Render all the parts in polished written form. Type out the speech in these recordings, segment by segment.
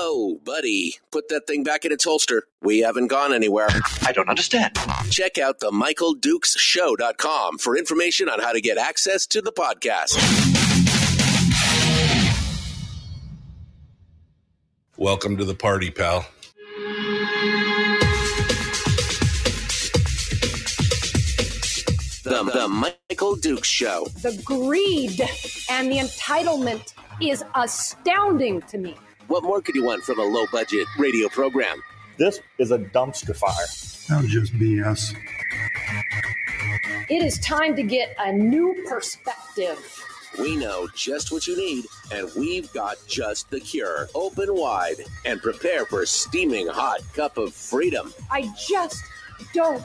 Whoa, buddy. Put that thing back in its holster. We haven't gone anywhere. I don't understand. Check out the MichaelDukesShow.com for information on how to get access to the podcast. Welcome to the party, pal. The Michael Dukes Show. The greed and the entitlement is astounding to me. What more could you want from a low-budget radio program? This is a dumpster fire. That was just BS. It is time to get a new perspective. We know just what you need, and we've got just the cure. Open wide and prepare for a steaming hot cup of freedom. I just don't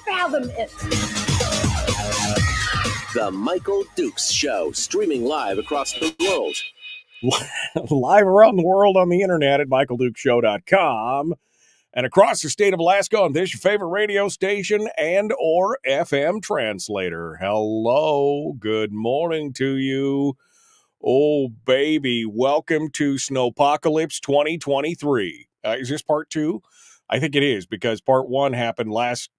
fathom it. The Michael Dukes Show, streaming live across the world. Live around the world on the internet at MichaelDukesShow.com and across the state of Alaska on this your favorite radio station and or FM translator. Hello, good morning to you. Oh, baby, welcome to Snowpocalypse 2023. Is this part 2? I think it is, because part 1 happened last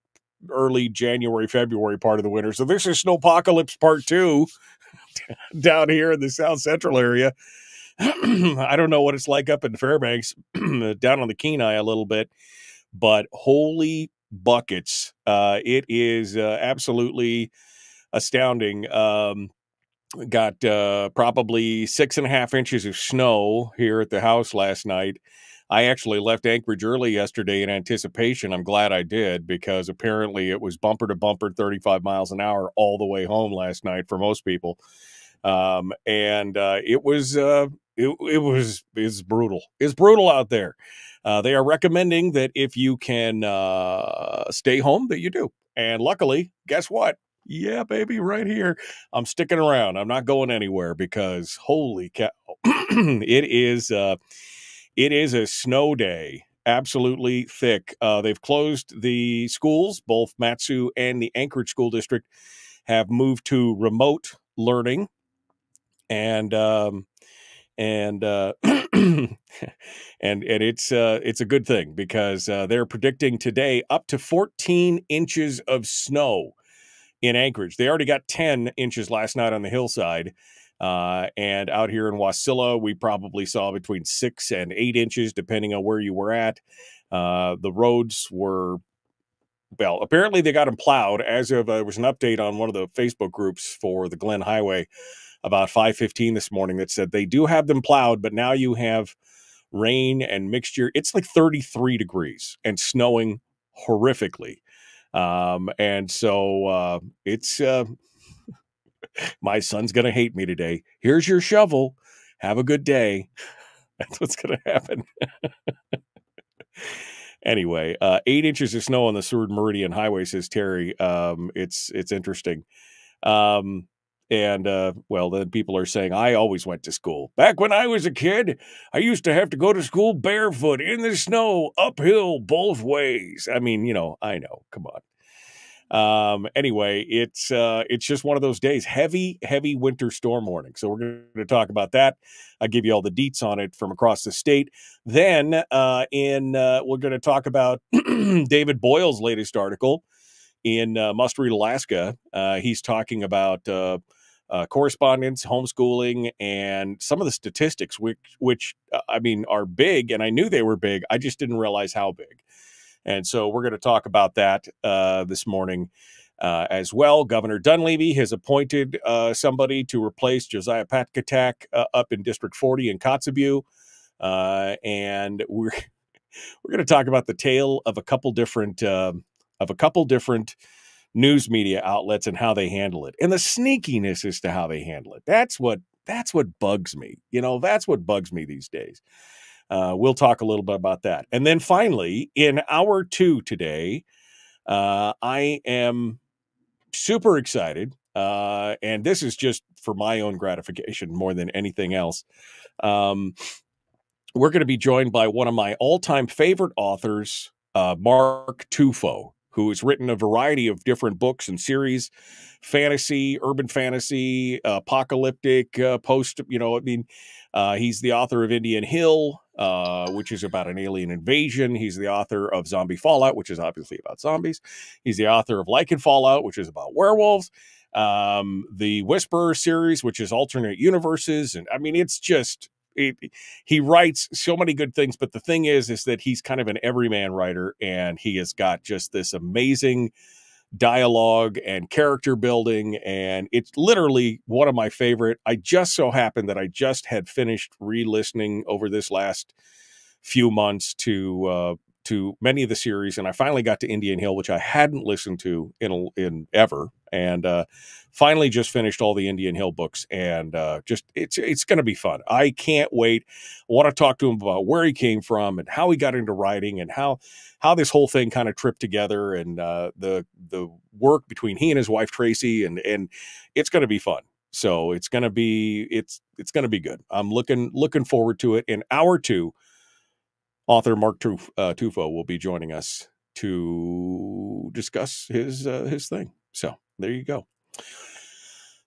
early January, February part of the winter. So this is Snowpocalypse part 2 down here in the South Central area. I don't know what it's like up in Fairbanks, down on the Kenai a little bit, but holy buckets. It is absolutely astounding. Got probably 6.5 inches of snow here at the house last night. I actually left Anchorage early yesterday in anticipation. I'm glad I did, because apparently it was bumper to bumper 35 miles an hour all the way home last night for most people. It was brutal. It's brutal out there. They are recommending that if you can stay home, that you do. And luckily, guess what? Yeah, baby, right here. I'm sticking around. I'm not going anywhere, because holy cow, it is a snow day. Absolutely thick. They've closed the schools. Both Matsu and the Anchorage School District have moved to remote learning. And it's a good thing, because they're predicting today up to 14 inches of snow in Anchorage. They already got 10 inches last night on the hillside. And out here in Wasilla, we probably saw between 6 and 8 inches, depending on where you were at. The roads were, well, apparently they got them plowed. As of, there was an update on one of the Facebook groups for the Glen Highway about 5:15 this morning that said they do have them plowed, but now you have rain and mixture. It's like 33 degrees and snowing horrifically. And so it's my son's going to hate me today. Here's your shovel. Have a good day. That's what's going to happen. Anyway, 8 inches of snow on the Seward Meridian Highway, says Terry. It's interesting. Well, then people are saying, I always went to school. Back when I was a kid, I used to have to go to school barefoot in the snow, uphill both ways. I mean, I know. Come on. Anyway, it's just one of those days. Heavy winter storm warning. So we're going to talk about that. I'll give you all the deets on it from across the state. Then we're going to talk about David Boyle's latest article in Must Read Alaska. He's talking about correspondence, homeschooling, and some of the statistics, which I mean, are big, and I knew they were big. I just didn't realize how big. And so we're going to talk about that this morning as well. Governor Dunleavy has appointed somebody to replace Josiah Patkatak up in District 40 in Kotzebue. And we're going to talk about the tale of a couple different news media outlets and how they handle it, and the sneakiness as to how they handle it. That's what bugs me. That's what bugs me these days. We'll talk a little bit about that. And then finally, in hour 2 today, I am super excited. And this is just for my own gratification more than anything else. We're going to be joined by one of my all-time favorite authors, Mark Tufo, who has written a variety of different books and series, fantasy, urban fantasy, apocalyptic, post, he's the author of Indian Hill, which is about an alien invasion. He's the author of Zombie Fallout, which is obviously about zombies. He's the author of Lycan Fallout, which is about werewolves. The Whisperer series, which is alternate universes. And I mean, it's just, he writes so many good things. But the thing is that he's kind of an everyman writer, and he has got just this amazing dialogue and character building, and it's literally one of my favorite. I just so happened that I just had finished re-listening over this last few months to many of the series, and I finally got to Indian Hill, which I hadn't listened to in ever, and finally just finished all the Indian Hill books, and just it's going to be fun. I can't wait. I want to talk to him about where he came from and how he got into writing and how this whole thing kind of tripped together, and the work between he and his wife Tracy, and it's going to be fun. So it's going to be good. I'm looking forward to it. In hour 2, author Mark Tufo will be joining us to discuss his thing. So there you go.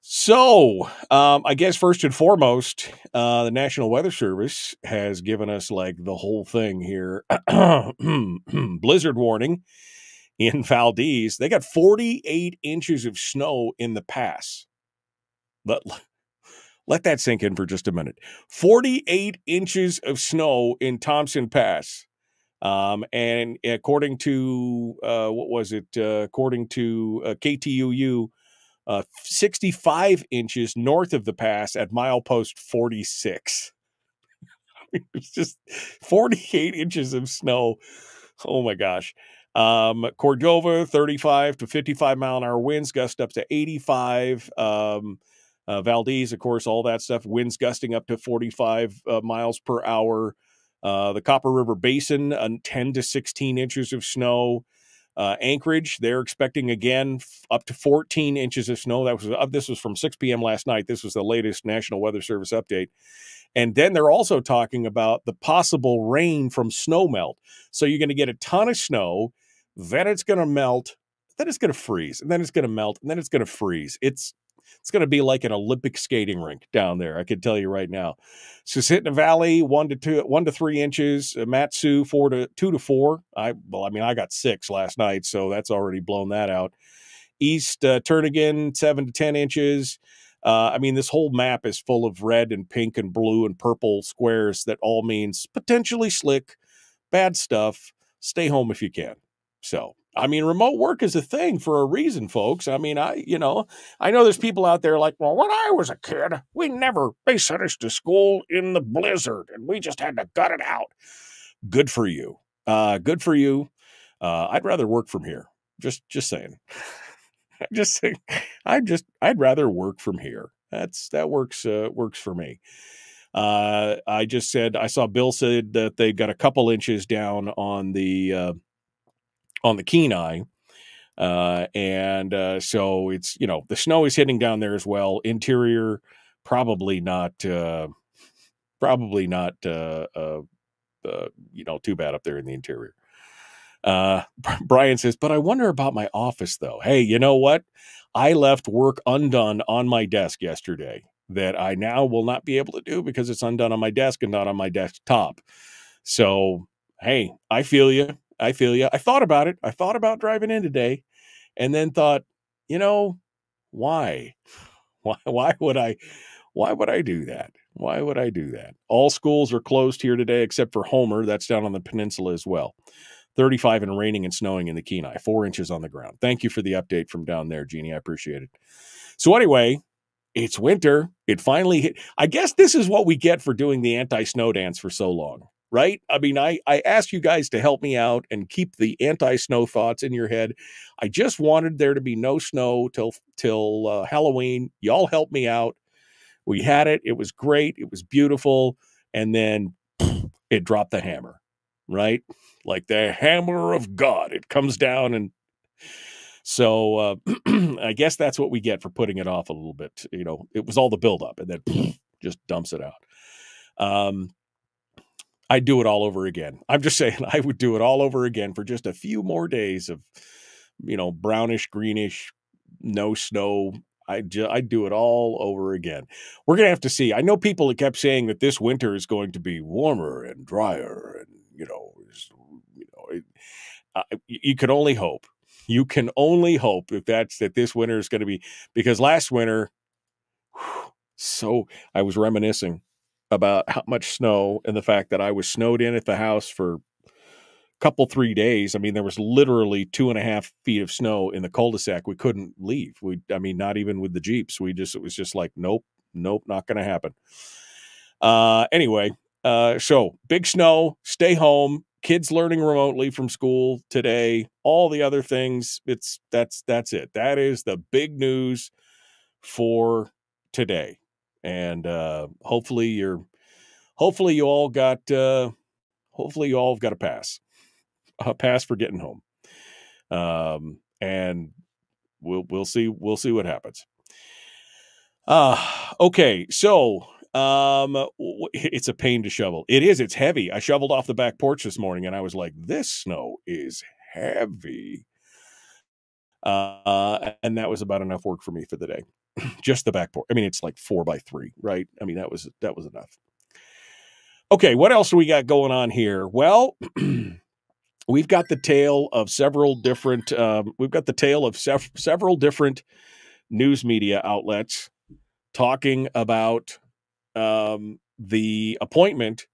So I guess first and foremost, the National Weather Service has given us like the whole thing here. Blizzard warning in Valdez. They got 48 inches of snow in the pass. Let that sink in for just a minute. 48 inches of snow in Thompson Pass. And according to, according to KTUU, 65 inches north of the pass at milepost 46. It's just 48 inches of snow. Oh my gosh. Cordova, 35 to 55 mile an hour winds, gust up to 85. Valdez, of course, all that stuff, winds gusting up to 45 miles per hour. The Copper River Basin, 10 to 16 inches of snow. Anchorage, they're expecting again up to 14 inches of snow. This was from 6 p.m. last night. This was the latest National Weather Service update. And then they're also talking about the possible rain from snowmelt. So you're going to get a ton of snow, then it's going to melt, then it's going to freeze, and then it's going to melt, and then it's going to freeze. It's going to be like an Olympic skating rink down there. I can tell you right now. Susitna Valley, 1 to 3 inches. Matsu, 2 to 4. I got 6 last night, so that's already blown that out. East Turnagain, 7 to 10 inches. This whole map is full of red and pink and blue and purple squares that all means potentially slick, bad stuff. Stay home if you can. So, remote work is a thing for a reason, folks. I know there's people out there like, well, when I was a kid, they sent us to school in the blizzard and we just had to gut it out. Good for you. Good for you. I'd rather work from here. Just saying. Just saying. I'd rather work from here. That works for me. I just said, I saw Bill said that they got a couple inches down on the Kenai. So it's, the snow is hitting down there as well. Interior, probably not too bad up there in the interior. Brian says, but I wonder about my office though. Hey, you know what? I left work undone on my desk yesterday that I now will not be able to do because it's undone on my desk and not on my desktop. So, hey, I feel you. I thought about it. I thought about driving in today and then thought, why? Why would I do that? Why would I do that? All schools are closed here today except for Homer. That's down on the peninsula as well. 35 and raining and snowing in the Kenai, 4 inches on the ground. Thank you for the update from down there, Jeannie. I appreciate it. So anyway, it's winter. It finally hit. I guess this is what we get for doing the anti-snow dance for so long. Right? I asked you guys to help me out and keep the anti-snow thoughts in your head. I just wanted there to be no snow till Halloween. Y'all helped me out. We had it. It was great. It was beautiful. And then it dropped the hammer, right? Like the hammer of God. It comes down. And so I guess that's what we get for putting it off a little bit. It was all the buildup and then just dumps it out. I'd do it all over again. I'm just saying I would do it all over again for just a few more days of, brownish, greenish, no snow. I'd do it all over again. We're going to have to see. I know people that kept saying that this winter is going to be warmer and drier, and you can only hope. You can only hope that this winter is going to be, because last winter, so I was reminiscing about how much snow and the fact that I was snowed in at the house for couple 3 days. I mean, there was literally 2.5 feet of snow in the cul-de-sac. We couldn't leave. Not even with the Jeeps. It was just like, nope, not going to happen. Anyway, so big snow, stay home, kids learning remotely from school today, all the other things. That's it. That is the big news for today. And, hopefully you all got a pass. A pass for getting home. And we'll see what happens. Okay. So, it's a pain to shovel. It is. It's heavy. I shoveled off the back porch this morning and I was like, this snow is heavy. And that was about enough work for me for the day. Just the back porch. I mean, it's like 4x3, right? I mean, that was enough. Okay. What else do we got going on here? Well, we've got the tale of several different news media outlets talking about the appointment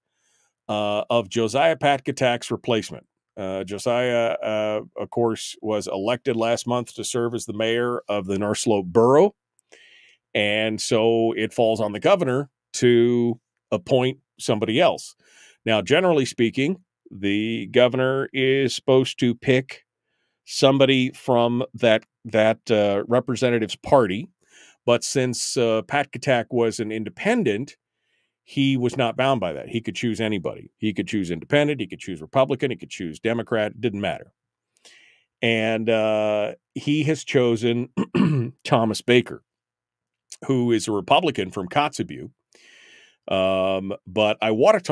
of Josiah Patkatak's replacement. Josiah, of course, was elected last month to serve as the mayor of the North Slope Borough. And so it falls on the governor to appoint somebody else. Now, generally speaking, the governor is supposed to pick somebody from that representative's party. But since Patkatak was an independent, he was not bound by that. He could choose anybody. He could choose independent. He could choose Republican. He could choose Democrat. It didn't matter. And he has chosen Thomas Baker, who is a Republican from Kotzebue. But I want to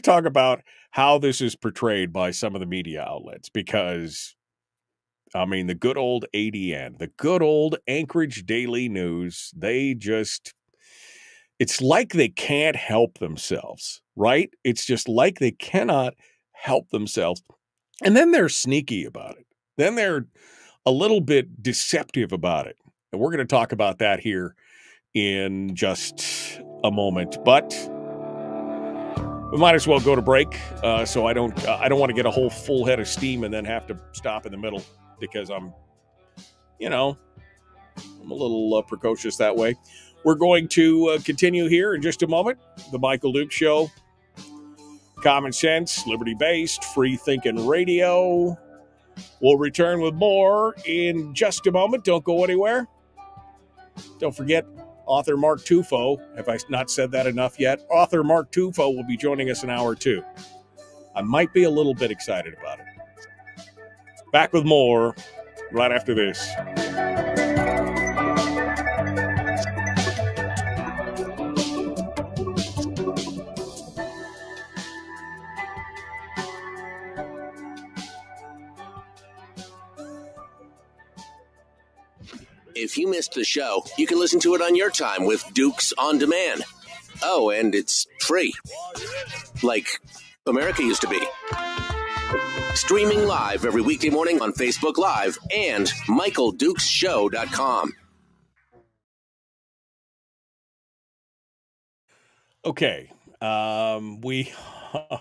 talk about how this is portrayed by some of the media outlets, because, I mean, the good old ADN, the good old Anchorage Daily News, it's like they can't help themselves, right? It's just like they cannot help themselves. And then they're sneaky about it. Then they're a little bit deceptive about it. And we're going to talk about that here in just a moment. But we might as well go to break, so I don't want to get a whole full head of steam and then have to stop in the middle, because I'm a little precocious that way. We're going to continue here in just a moment. The Michael Duke Show, common sense, liberty-based, free-thinking radio. We'll return with more in just a moment. Don't go anywhere. Don't forget, author Mark Tufo, have I not said that enough yet? Author Mark Tufo will be joining us in hour 2. I might be a little bit excited about it. Back with more right after this. If you missed the show, you can listen to it on your time with Dukes On Demand. Oh, and it's free. Like America used to be. Streaming live every weekday morning on Facebook Live and MichaelDukesShow.com. Okay, we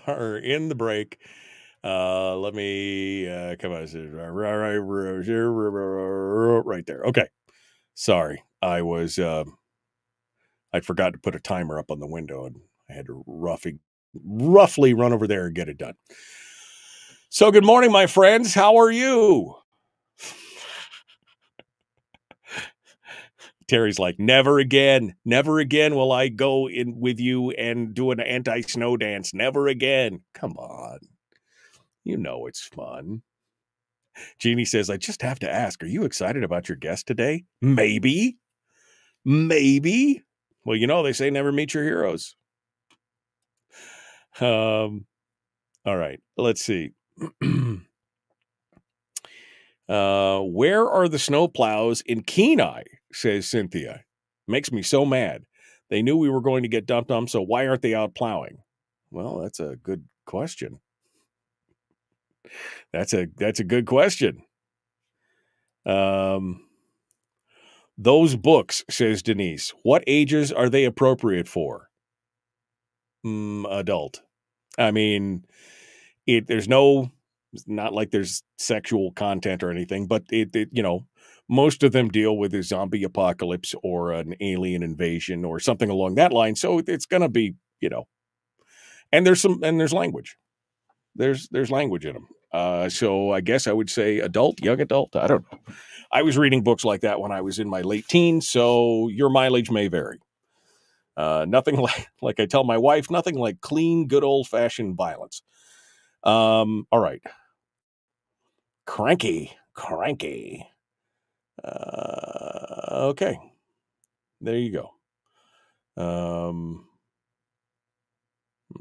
are in the break. Let me come on, right there. Okay, sorry, I forgot to put a timer up on the window, and I had to roughly run over there and get it done. So, good morning, my friends. How are you? Terry's like, never again will I go in with you and do an anti-snow dance. Never again. Come on. You know it's fun. Jeannie says, I just have to ask, are you excited about your guest today? Maybe. Well, they say never meet your heroes. All right, let's see. Where are the snowplows in Kenai, says Cynthia. Makes me so mad. They knew we were going to get dumped on, so why aren't they out plowing? Well, that's a good question. That's a good question. Those books, says Denise, what ages are they appropriate for? Adult. I mean, it's not like there's sexual content or anything, but most of them deal with a zombie apocalypse or an alien invasion or something along that line. So it's going to be, and there's language. There's language in them. So I guess I would say adult, young adult. I don't know. I was reading books like that when I was in my late teens, so your mileage may vary. Nothing like I tell my wife, nothing like clean, good old-fashioned violence. All right. Cranky. Okay. There you go. I'm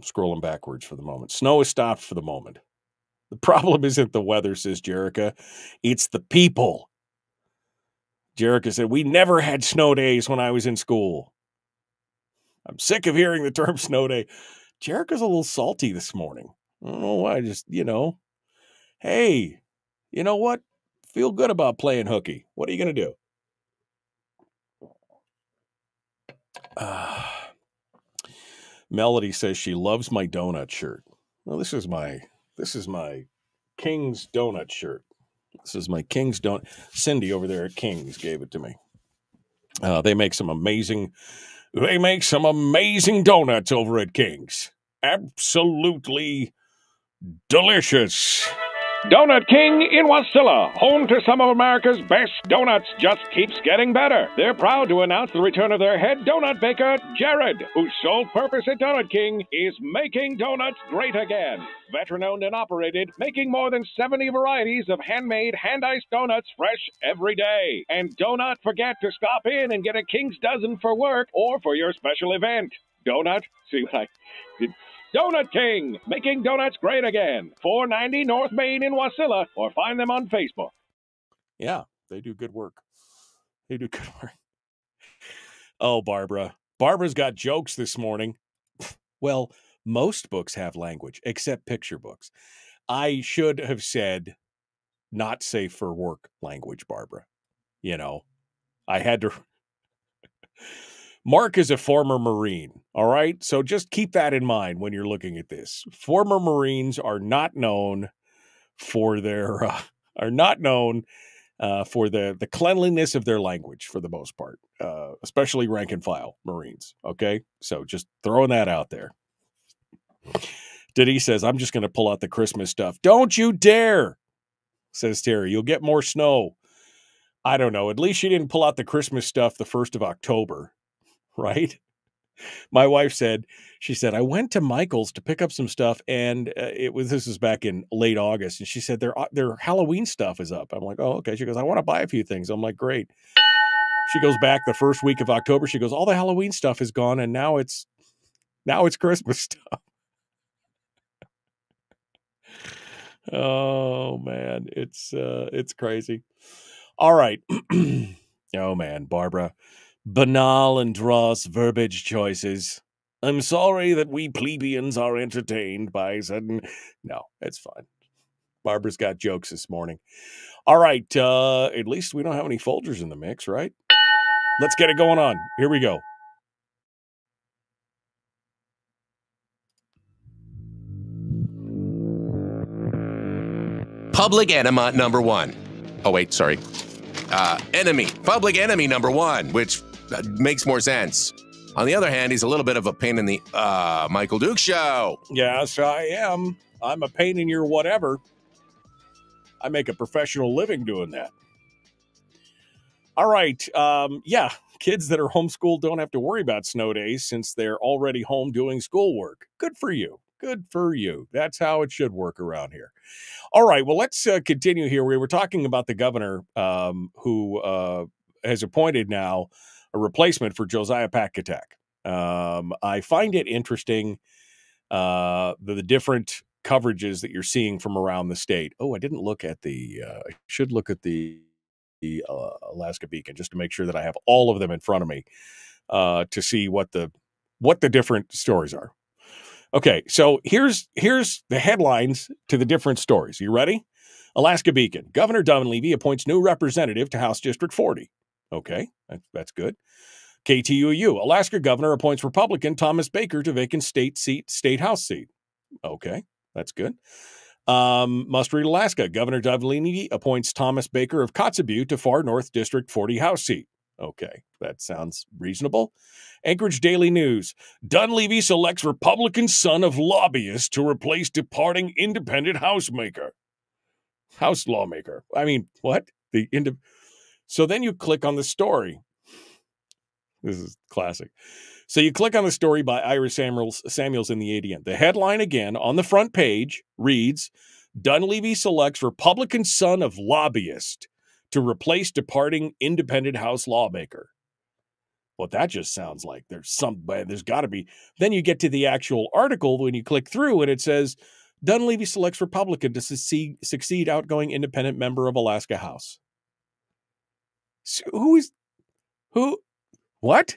scrolling backwards for the moment. Snow has stopped for the moment. The problem isn't the weather, says Jerica. It's the people. Jerica said, we never had snow days when I was in school. I'm sick of hearing the term snow day. Jerica's a little salty this morning. I don't know why. Just, hey, you know what? Feel good about playing hooky. What are you going to do? Melody says she loves my donut shirt. Well, this is my King's donut shirt. This is my King's donut. Cindy over there at King's gave it to me. They make some amazing donuts over at King's. Absolutely delicious. Donut King in Wasilla, home to some of America's best donuts, just keeps getting better. They're proud to announce the return of their head donut baker, Jared, whose sole purpose at Donut King is making donuts great again. Veteran-owned and operated, making more than 70 varieties of handmade, hand-iced donuts fresh every day. And do not forget to stop in and get a King's dozen for work or for your special event. Donut? See what I did? Donut King, making donuts great again. 490 North Main in Wasilla, or find them on Facebook. Yeah, they do good work. Oh, Barbara. Barbara's got jokes this morning. Well, most books have language, except picture books. I should have said not safe for work language, Barbara. I had to... Mark is a former Marine, all right? So just keep that in mind when you're looking at this. Former Marines are not known for their the cleanliness of their language for the most part, especially rank and file Marines, okay? So just throwing that out there. Denise says, I'm just going to pull out the Christmas stuff. Don't you dare, says Terry. You'll get more snow. I don't know. At least she didn't pull out the Christmas stuff the 1st of October. Right? My wife said, I went to Michael's to pick up some stuff, and this is back in late August, and she said their Halloween stuff is up. I'm like, oh, okay. She goes, I want to buy a few things. I'm like, great. She goes back the first week of October. She goes, all the Halloween stuff is gone, and now it's Christmas stuff. Oh man, it's crazy. All right. Oh man, Barbara. Banal and dross verbiage choices. I'm sorry that we plebeians are entertained by sudden... No, it's fine. Barbara's got jokes this morning. All right, at least we don't have any Folgers in the mix, right? Let's get it going on. Here we go. Public enema number one. Oh, wait, sorry. Enemy. Public enemy number one, which makes more sense. On the other hand, he's a little bit of a pain in the Michael Duke show. Yes, I am. I'm a pain in your whatever. I make a professional living doing that. All right. Kids that are homeschooled don't have to worry about snow days since they're already home doing schoolwork. Good for you. Good for you. That's how it should work around here. All right. Well, let's continue here. We were talking about the governor who has appointed now a replacement for Josiah Packatack. I find it interesting the different coverages that you're seeing from around the state. Oh, I didn't look at I should look at the Alaska Beacon just to make sure that I have all of them in front of me to see what the different stories are. Okay, so here's the headlines to the different stories. You ready? Alaska Beacon. Governor Dunleavy appoints new representative to House District 40. Okay, that's good. KTUU. Alaska governor appoints Republican Thomas Baker to vacant state House seat. Okay, that's good. Must Read Alaska. Governor Dunleavy appoints Thomas Baker of Kotzebue to Far North District 40 House seat. Okay, that sounds reasonable. Anchorage Daily News. Dunleavy selects Republican son of lobbyist to replace departing independent house lawmaker. I mean, what? So then you click on the story. This is classic. So you click on the story by Iris Samuels in the ADN. The headline again on the front page reads, Dunleavy selects Republican son of lobbyist to replace departing independent House lawmaker. Well, that just sounds like there's got to be. Then you get to the actual article when you click through and it says, Dunleavy selects Republican to succeed outgoing independent member of Alaska House. So what?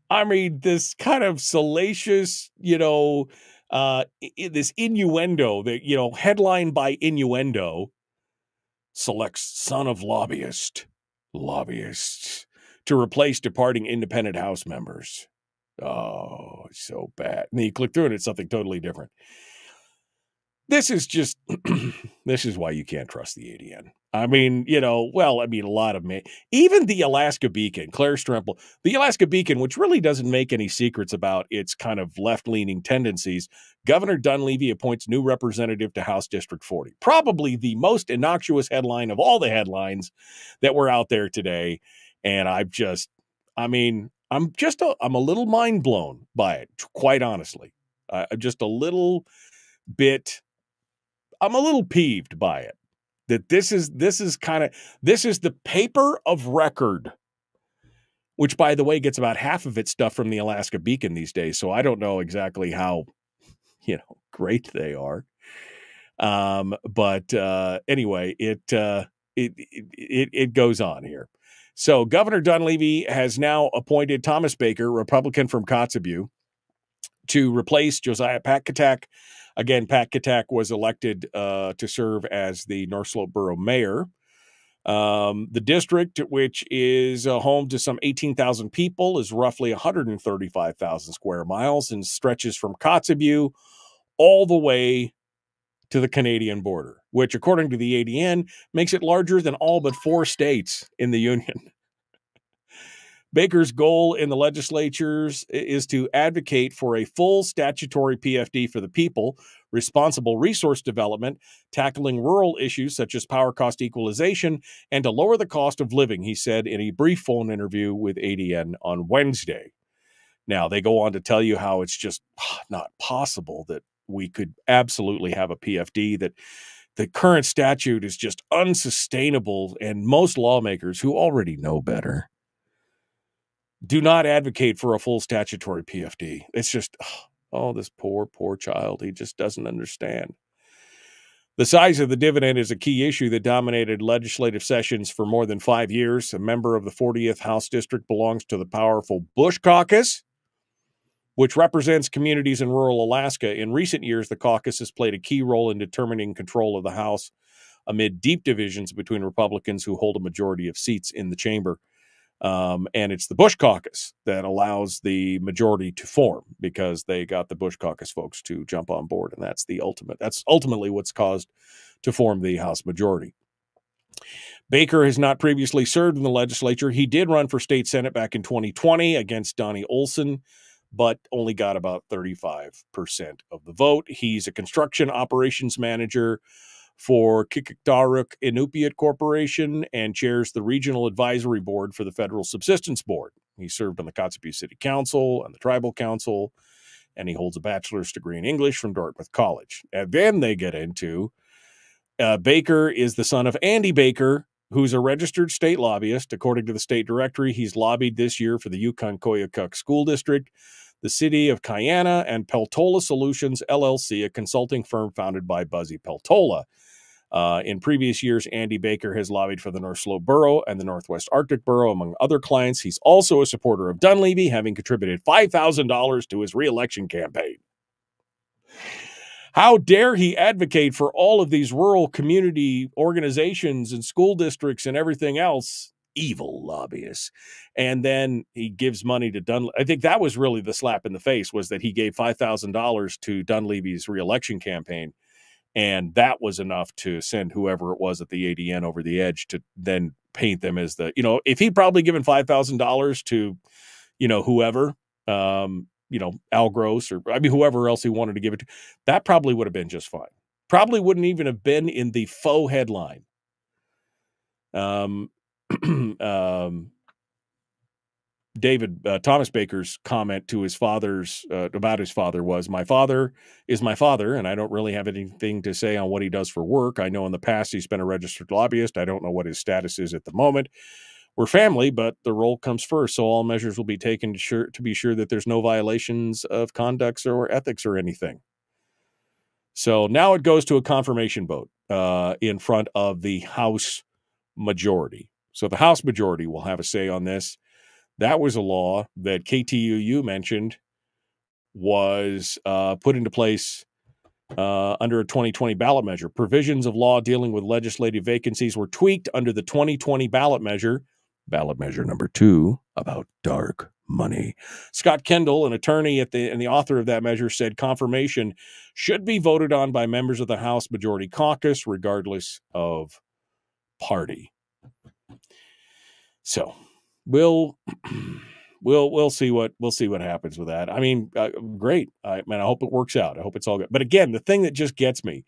I mean, this kind of salacious, this innuendo that, headline by innuendo, selects son of lobbyists to replace departing independent House members. Oh, so bad. And then you click through and it's something totally different. This is just, this is why you can't trust the ADN. I mean, a lot of even the Alaska Beacon, Claire Stremple, the Alaska Beacon, which really doesn't make any secrets about its kind of left-leaning tendencies. Governor Dunleavy appoints new representative to House District 40. Probably the most innocuous headline of all the headlines that were out there today. And I'm a little mind blown by it, quite honestly. I'm just a little peeved by it. That this is the paper of record, which, by the way, gets about half of its stuff from the Alaska Beacon these days. So I don't know exactly how, great they are. But anyway, it goes on here. So Governor Dunleavy has now appointed Thomas Baker, Republican from Kotzebue, to replace Josiah Patkatak. Again, Pat Katak was elected to serve as the North Slope Borough Mayor. The district, which is home to some 18,000 people, is roughly 135,000 square miles and stretches from Kotzebue all the way to the Canadian border, which, according to the ADN, makes it larger than all but 4 states in the Union. Baker's goal in the legislatures is to advocate for a full statutory PFD for the people, responsible resource development, tackling rural issues such as power cost equalization, and to lower the cost of living, he said in a brief phone interview with ADN on Wednesday. Now, they go on to tell you how it's just not possible that we could absolutely have a PFD, that the current statute is just unsustainable, and most lawmakers who already know better do not advocate for a full statutory PFD. It's just, this poor child. He just doesn't understand. The size of the dividend is a key issue that dominated legislative sessions for more than 5 years. A member of the 40th House District belongs to the powerful Bush Caucus, which represents communities in rural Alaska. In recent years, the caucus has played a key role in determining control of the House amid deep divisions between Republicans who hold a majority of seats in the chamber. And it's the Bush Caucus that allows the majority to form, because they got the Bush Caucus folks to jump on board. And that's ultimately what's caused to form the House majority. Baker has not previously served in the legislature. He did run for state Senate back in 2020 against Donnie Olson, but only got about 35% of the vote. He's a construction operations manager for Kikikdaruk Inupiat Corporation and chairs the Regional Advisory Board for the Federal Subsistence Board. He served on the Kotzebue City Council and the Tribal Council, and he holds a bachelor's degree in English from Dartmouth College. And then they get into Baker is the son of Andy Baker, who's a registered state lobbyist. According to the state directory, he's lobbied this year for the Yukon-Koyukuk School District, the city of Cayana, and Peltola Solutions, LLC, a consulting firm founded by Buzzy Peltola. In previous years, Andy Baker has lobbied for the North Slope Borough and the Northwest Arctic Borough, among other clients. He's also a supporter of Dunleavy, having contributed $5,000 to his re-election campaign. How dare he advocate for all of these rural community organizations and school districts and everything else? Evil lobbyists. And then he gives money to Dunleavy. I think that was really the slap in the face, was that he gave $5,000 to Dunleavy's re-election campaign. And that was enough to send whoever it was at the ADN over the edge to then paint them as the, if he'd probably given $5,000 to, whoever, Al Gross or whoever else he wanted to give it to, that probably would have been just fine. Probably wouldn't even have been in the faux headline. David Thomas Baker's comment to his father's about his father was, "My father is my father, and I don't really have anything to say on what he does for work. I know in the past he's been a registered lobbyist. I don't know what his status is at the moment. We're family, but the role comes first, so all measures will be taken to be sure that there's no violations of conducts or ethics or anything." So now it goes to a confirmation vote in front of the House majority. So the House majority will have a say on this. That was a law that KTUU mentioned was put into place under a 2020 ballot measure. Provisions of law dealing with legislative vacancies were tweaked under the 2020 ballot measure number 2, about dark money. Scott Kendall, an attorney and the author of that measure, said confirmation should be voted on by members of the House Majority Caucus, regardless of party. So we'll see what happens with that. I mean, great. I hope it works out. I hope it's all good. But again, the thing that just gets me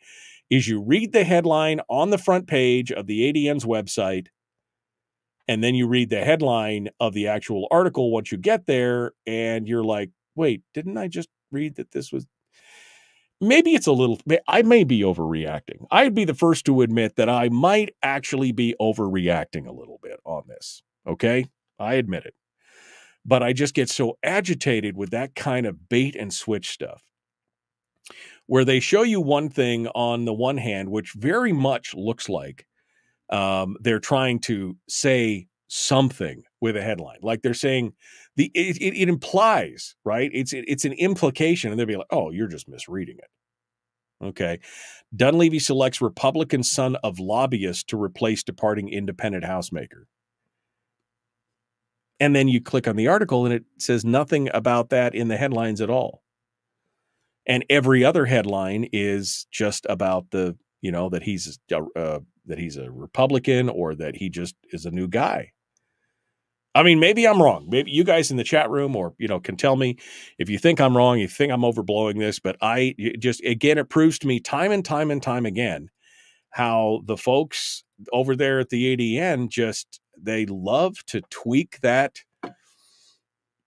is you read the headline on the front page of the ADN's website, and then you read the headline of the actual article once you get there, and you're like, wait, didn't I just read that this was... Maybe it's a little... I may be overreacting. I'd be the first to admit that I might actually be overreacting a little bit on this. Okay? I admit it. But I just get so agitated with that kind of bait and switch stuff, where they show you one thing on the one hand, which very much looks like they're trying to say something with a headline. Like they're saying it implies, right? It's an implication, and they'll be like, oh, you're just misreading it. Okay. Dunleavy selects Republican son of lobbyist to replace departing independent housemaker. And then you click on the article and it says nothing about that in the headlines at all. And every other headline is just about the, that he's a Republican, or that he just is a new guy. I mean, maybe I'm wrong. Maybe you guys in the chat room or, can tell me if you think I'm wrong, you think I'm overblowing this, but again, it proves to me time and time and time again how the folks over there at the ADN they love to tweak that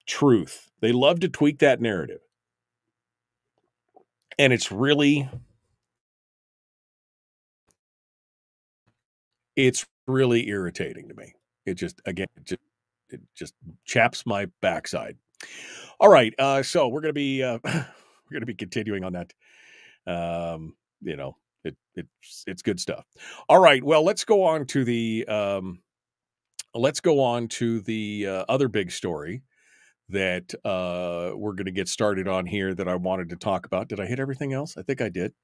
truth. They love to tweak that narrative. And it's really irritating to me. It just chaps my backside. All right. So we're going to be continuing on that. It's good stuff. All right. Well, let's go on to the other big story that we're going to get started on here that I wanted to talk about. Did I hit everything else? I think I did.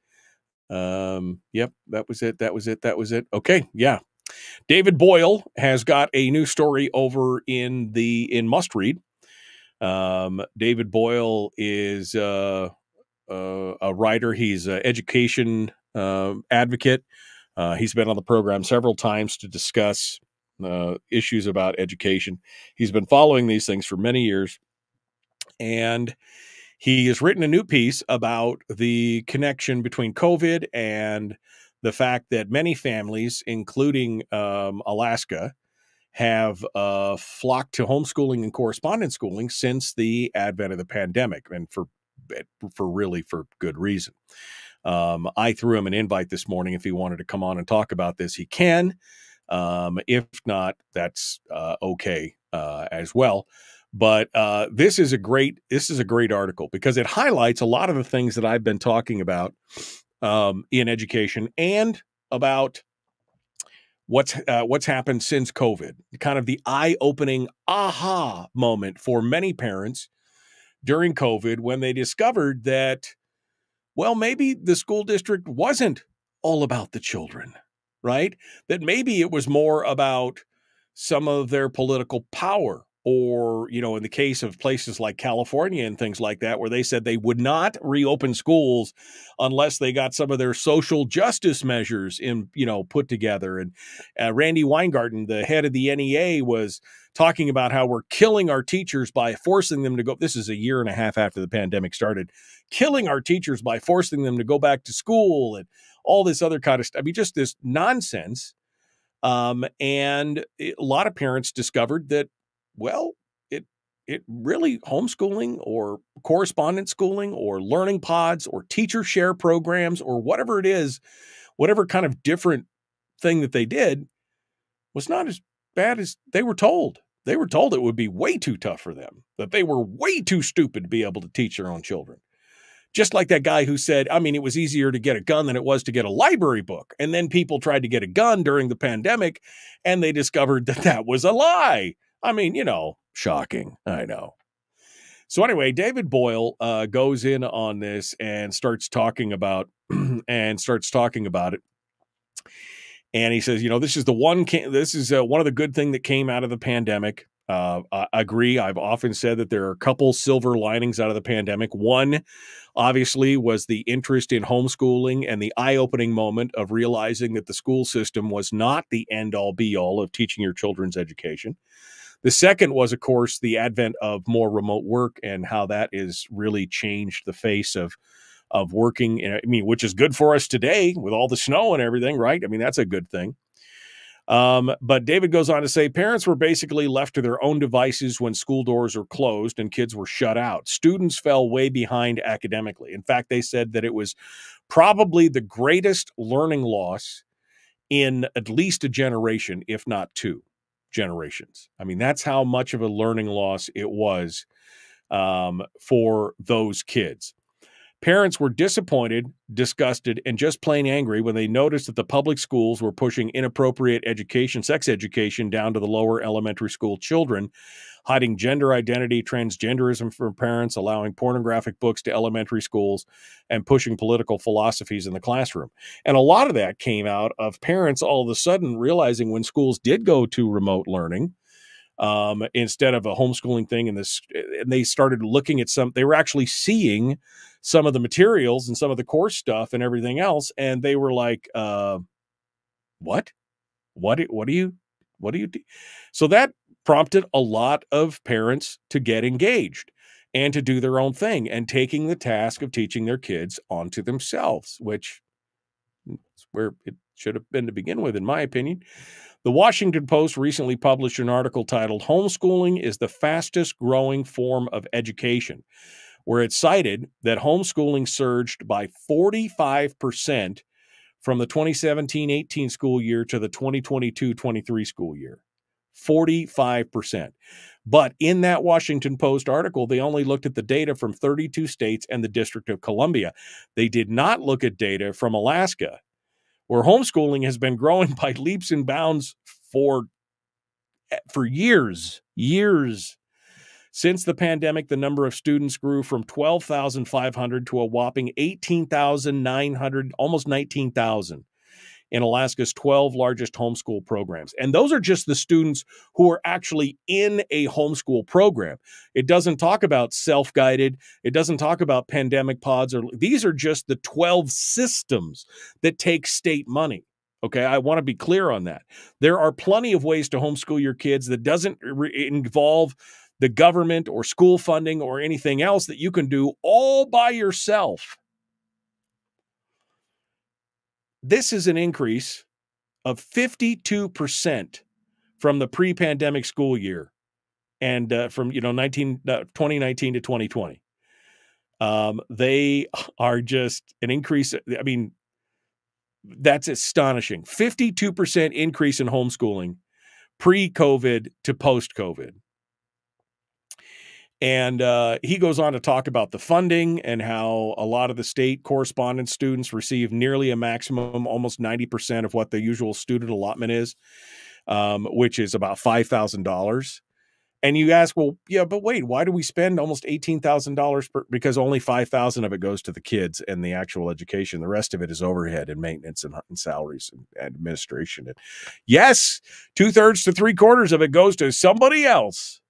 Yep, that was it. Okay, yeah. David Boyle has got a new story over in Must Read. David Boyle is a writer. He's an education advocate. He's been on the program several times to discuss issues about education. He's been following these things for many years, and he has written a new piece about the connection between COVID and the fact that many families, including Alaska, have flocked to homeschooling and correspondence schooling since the advent of the pandemic, and for good reason. I threw him an invite this morning. If he wanted to come on and talk about this, he can. If not, that's okay as well. But this is a great article because it highlights a lot of the things that I've been talking about in education and about what's happened since COVID. Kind of the eye-opening aha moment for many parents during COVID when they discovered that, well, maybe the school district wasn't all about the children, right? That maybe it was more about some of their political power, or, you know, in the case of places like California and things like that, where they said they would not reopen schools unless they got some of their social justice measures put together. And Randy Weingarten, the head of the NEA, was talking about how we're killing our teachers by forcing them to go. This is a year and a half after the pandemic started, killing our teachers by forcing them to go back to school and all this other kind of stuff. I mean, just this nonsense. And a lot of parents discovered that, well, it really homeschooling or correspondence schooling or learning pods or teacher share programs or whatever it is, whatever kind of different thing that they did was not as bad as they were told. They were told it would be way too tough for them, that they were way too stupid to be able to teach their own children. Just like that guy who said, I mean, it was easier to get a gun than it was to get a library book. And then people tried to get a gun during the pandemic, and they discovered that that was a lie. I mean, shocking. I know. So anyway, David Boyle goes in on this and starts talking about it. And he says, this is one of the good things that came out of the pandemic. I agree. I've often said that there are a couple silver linings out of the pandemic. One, obviously, was the interest in homeschooling and the eye-opening moment of realizing that the school system was not the end-all be-all of teaching your children's education. The second was, of course, the advent of more remote work and how that has really changed the face of working. I mean, which is good for us today with all the snow and everything, right? I mean, that's a good thing. But David goes on to say parents were basically left to their own devices when school doors were closed and kids were shut out. Students fell way behind academically. In fact, they said that it was probably the greatest learning loss in at least a generation, if not two generations. I mean, that's how much of a learning loss it was for those kids. Parents were disappointed, disgusted, and just plain angry when they noticed that the public schools were pushing inappropriate sex education down to the lower elementary school children, hiding gender identity, transgenderism from parents, allowing pornographic books to elementary schools, and pushing political philosophies in the classroom. And a lot of that came out of parents all of a sudden realizing when schools did go to remote learning, instead of a homeschooling thing, and they started looking at they were actually seeing some of the materials and some of the course stuff and everything else, and they were like, what do you do? So that prompted a lot of parents to get engaged and to do their own thing and taking the task of teaching their kids onto themselves, which is where it should have been to begin with, in my opinion. The Washington Post recently published an article titled "Homeschooling is the fastest growing form of education," where it cited that homeschooling surged by 45% from the 2017-18 school year to the 2022-23 school year. 45%. But in that Washington Post article, they only looked at the data from 32 states and the District of Columbia. They did not look at data from Alaska, where homeschooling has been growing by leaps and bounds for years. Since the pandemic, the number of students grew from 12,500 to a whopping 18,900, almost 19,000 in Alaska's 12 largest homeschool programs. And those are just the students who are actually in a homeschool program. It doesn't talk about self-guided. It doesn't talk about pandemic pods. These are just the 12 systems that take state money. Okay, I want to be clear on that. There are plenty of ways to homeschool your kids that doesn't involve the government or school funding or anything else that you can do all by yourself. This is an increase of 52% from the pre-pandemic school year and from 2019 to 2020. They are just an increase. I mean, that's astonishing. 52% increase in homeschooling pre-COVID to post-COVID. And he goes on to talk about the funding and how a lot of the state correspondence students receive nearly a maximum, almost 90% of what the usual student allotment is, which is about $5,000. And you ask, well, yeah, but wait, why do we spend almost $18,000 because only $5,000 of it goes to the kids and the actual education. The rest of it is overhead and maintenance and salaries and administration. And yes, 2/3 to 3/4 of it goes to somebody else.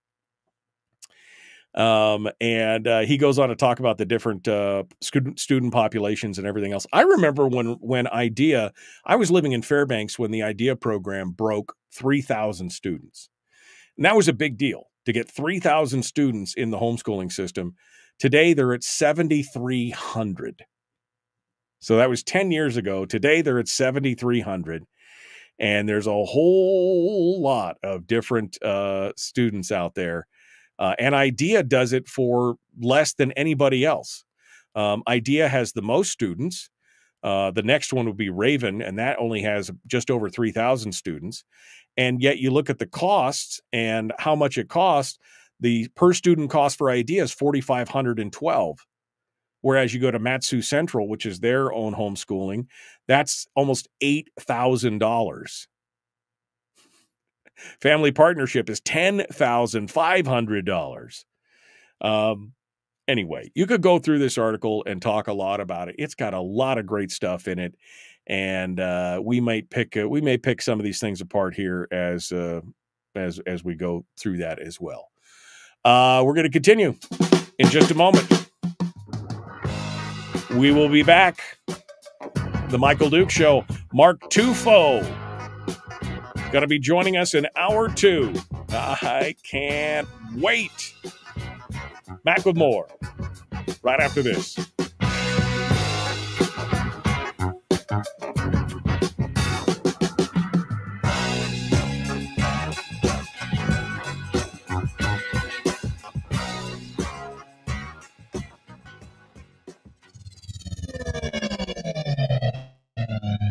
He goes on to talk about the different student populations and everything else. I remember when IDEA, I was living in Fairbanks when the IDEA program broke 3,000 students. And that was a big deal to get 3,000 students in the homeschooling system. Today, they're at 7,300. So that was 10 years ago. Today, they're at 7,300. And there's a whole lot of different students out there. And IDEA does it for less than anybody else. IDEA has the most students. The next one would be Raven, and that only has just over 3,000 students. And yet you look at the costs and how much it costs, the per student cost for IDEA is $4,512. Whereas you go to Matsu Central, which is their own homeschooling, that's almost $8,000. Family Partnership is $10,500. Anyway, you could go through this article and talk a lot about it. It's got a lot of great stuff in it. And we may pick some of these things apart here as we go through that as well. We're going to continue in just a moment. We will be back. The Michael Duke Show. Mark Tufo going to be joining us in hour 2. I can't wait. Back with more right after this.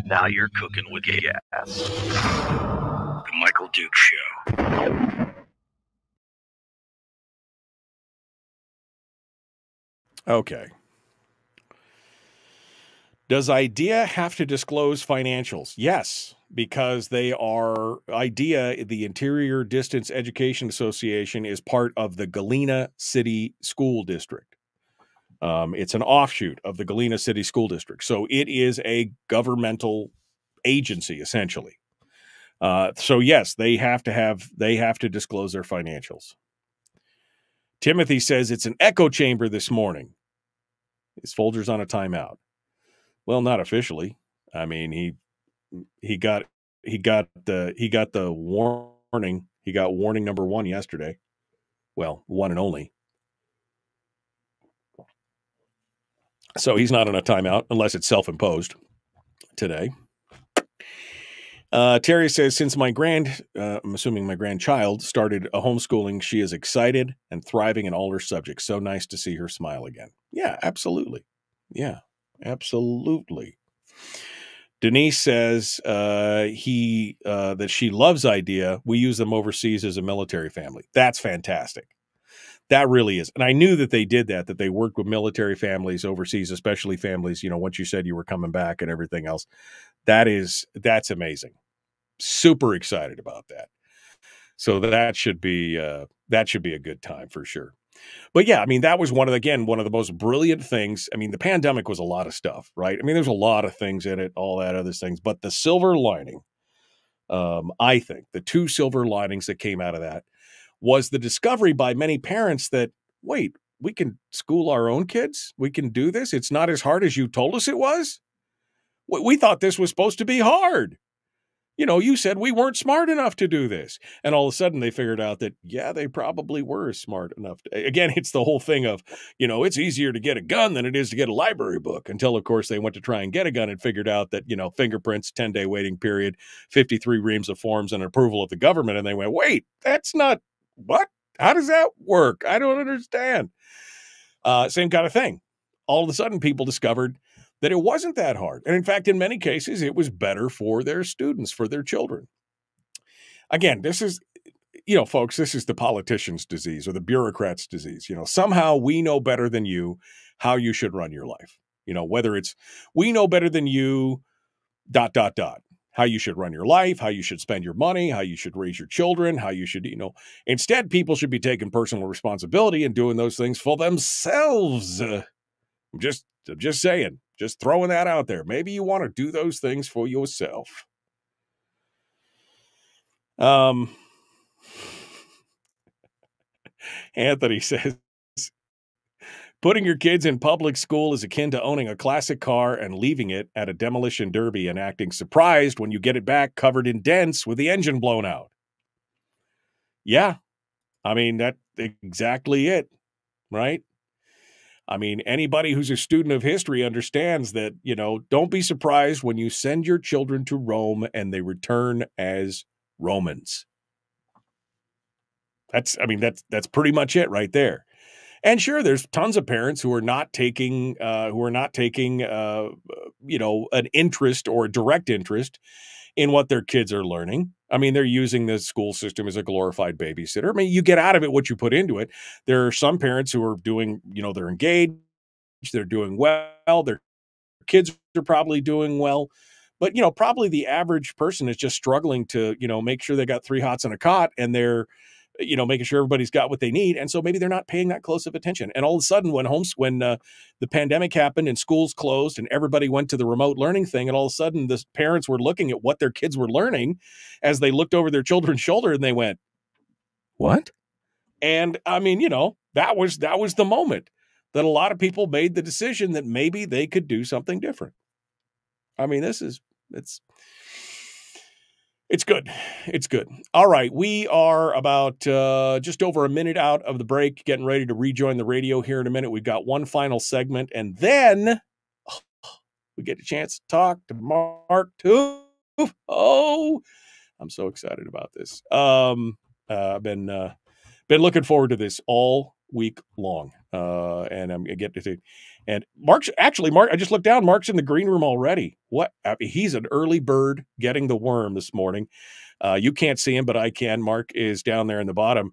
Now you're cooking with gas. The Michael Duke Show. Okay. Does IDEA have to disclose financials? Yes, because they are IDEA, the Interior Distance Education Association, is part of the Galena City School District. It's an offshoot of the Galena City School District. So it is a governmental agency, essentially. So yes, they have to disclose their financials. Timothy says it's an echo chamber this morning. His Folger's on a timeout. Well, not officially. I mean, he got the warning. He got warning number 1 yesterday. Well, one and only. So he's not on a timeout unless it's self-imposed today. Terry says, since I'm assuming my grandchild started a homeschooling, she is excited and thriving in all her subjects. So nice to see her smile again. Yeah, absolutely. Yeah, absolutely. Denise says that she loves IDEA. We use them overseas as a military family. That's fantastic. That really is. And I knew that they did that they worked with military families overseas, especially families, once you said you were coming back and everything else. That's amazing. Super excited about that. So that should be a good time for sure. But yeah, I mean, that was one of the most brilliant things. I mean, the pandemic was a lot of stuff, right? I mean, there's a lot of things in it, all that other things, but the silver lining, I think the 2 silver linings that came out of that was the discovery by many parents that, wait, we can school our own kids. We can do this. It's not as hard as you told us it was. We thought this was supposed to be hard. You said we weren't smart enough to do this. And all of a sudden they figured out that, yeah, they probably were smart enough. Again, it's the whole thing of, it's easier to get a gun than it is to get a library book, until, of course, they went to try and get a gun and figured out that, fingerprints, 10-day waiting period, 53 reams of forms and approval of the government. And they went, wait, that's not what? How does that work? I don't understand. Same kind of thing. All of a sudden people discovered that it wasn't that hard. And in fact, in many cases, it was better for their students, for their children. Again, folks, this is the politician's disease or the bureaucrat's disease. Somehow we know better than you how you should run your life. Whether it's we know better than you, ... how you should run your life, how you should spend your money, how you should raise your children, how you should, instead people should be taking personal responsibility and doing those things for themselves. I'm just saying, just throwing that out there. Maybe you want to do those things for yourself. Anthony says, putting your kids in public school is akin to owning a classic car and leaving it at a demolition derby and acting surprised when you get it back covered in dents with the engine blown out. Yeah, I mean, that's exactly it, right? I mean, anybody who's a student of history understands that, don't be surprised when you send your children to Rome and they return as Romans. That's pretty much it right there. And sure, there's tons of parents who are not taking an interest or a direct interest in what their kids are learning. I mean, they're using the school system as a glorified babysitter. I mean, you get out of it what you put into it. There are some parents who are doing, they're engaged, they're doing well, their kids are probably doing well. But, probably the average person is just struggling to, make sure they got 3 hots and a cot and they're, making sure everybody's got what they need. And so maybe they're not paying that close of attention. And all of a sudden when the pandemic happened and schools closed and everybody went to the remote learning thing, and all of a sudden the parents were looking at what their kids were learning as they looked over their children's shoulder and they went, what? And I mean, that was the moment that a lot of people made the decision that maybe they could do something different. I mean, it's good. It's good. All right. We are about just over a minute out of the break, getting ready to rejoin the radio here in a minute. We've got one final segment, and then we get a chance to talk to Mark Tufo. Oh, I'm so excited about this. I've been looking forward to this all week long. And I'm going to get to and Mark, I just looked down. Mark's in the green room already. What? I mean, he's an early bird getting the worm this morning. You can't see him, but I can. Mark is down there in the bottom.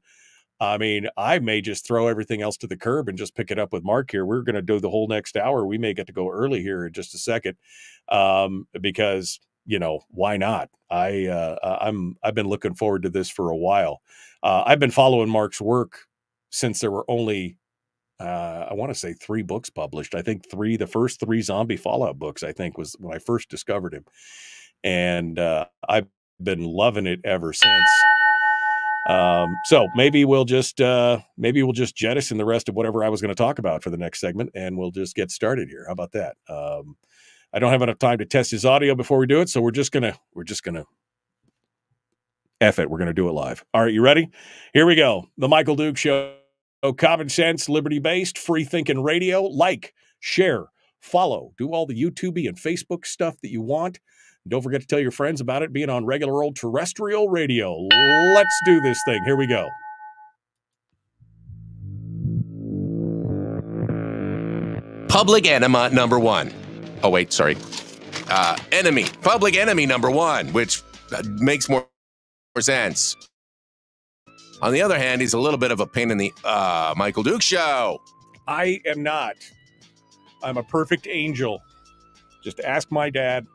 I mean, I may just throw everything else to the curb and just pick it up with Mark here. We're going to do the whole next hour. We may get to go early here in just a second, because why not? I've been looking forward to this for a while. I've been following Mark's work since there were only, I want to say 3 books published. I think the first 3 zombie Fallout books, I think, was when I first discovered him. And I've been loving it ever since. So maybe we'll just jettison the rest of whatever I was going to talk about for the next segment, and we'll just get started here. How about that? I don't have enough time to test his audio before we do it, so we're just gonna F it. We're gonna do it live. All right, you ready? Here we go. The Michael Duke Show. Common sense, liberty-based, free-thinking radio. Like, share, follow, do all the YouTube and Facebook stuff that you want. Don't forget to tell your friends about it being on regular old terrestrial radio. Let's do this thing. Here we go. Public enema number 1. Oh, wait, sorry. Public enemy number 1, which makes more sense. On the other hand, he's a little bit of a pain in the Michael Duke Show. I am not. I'm a perfect angel. Just ask my dad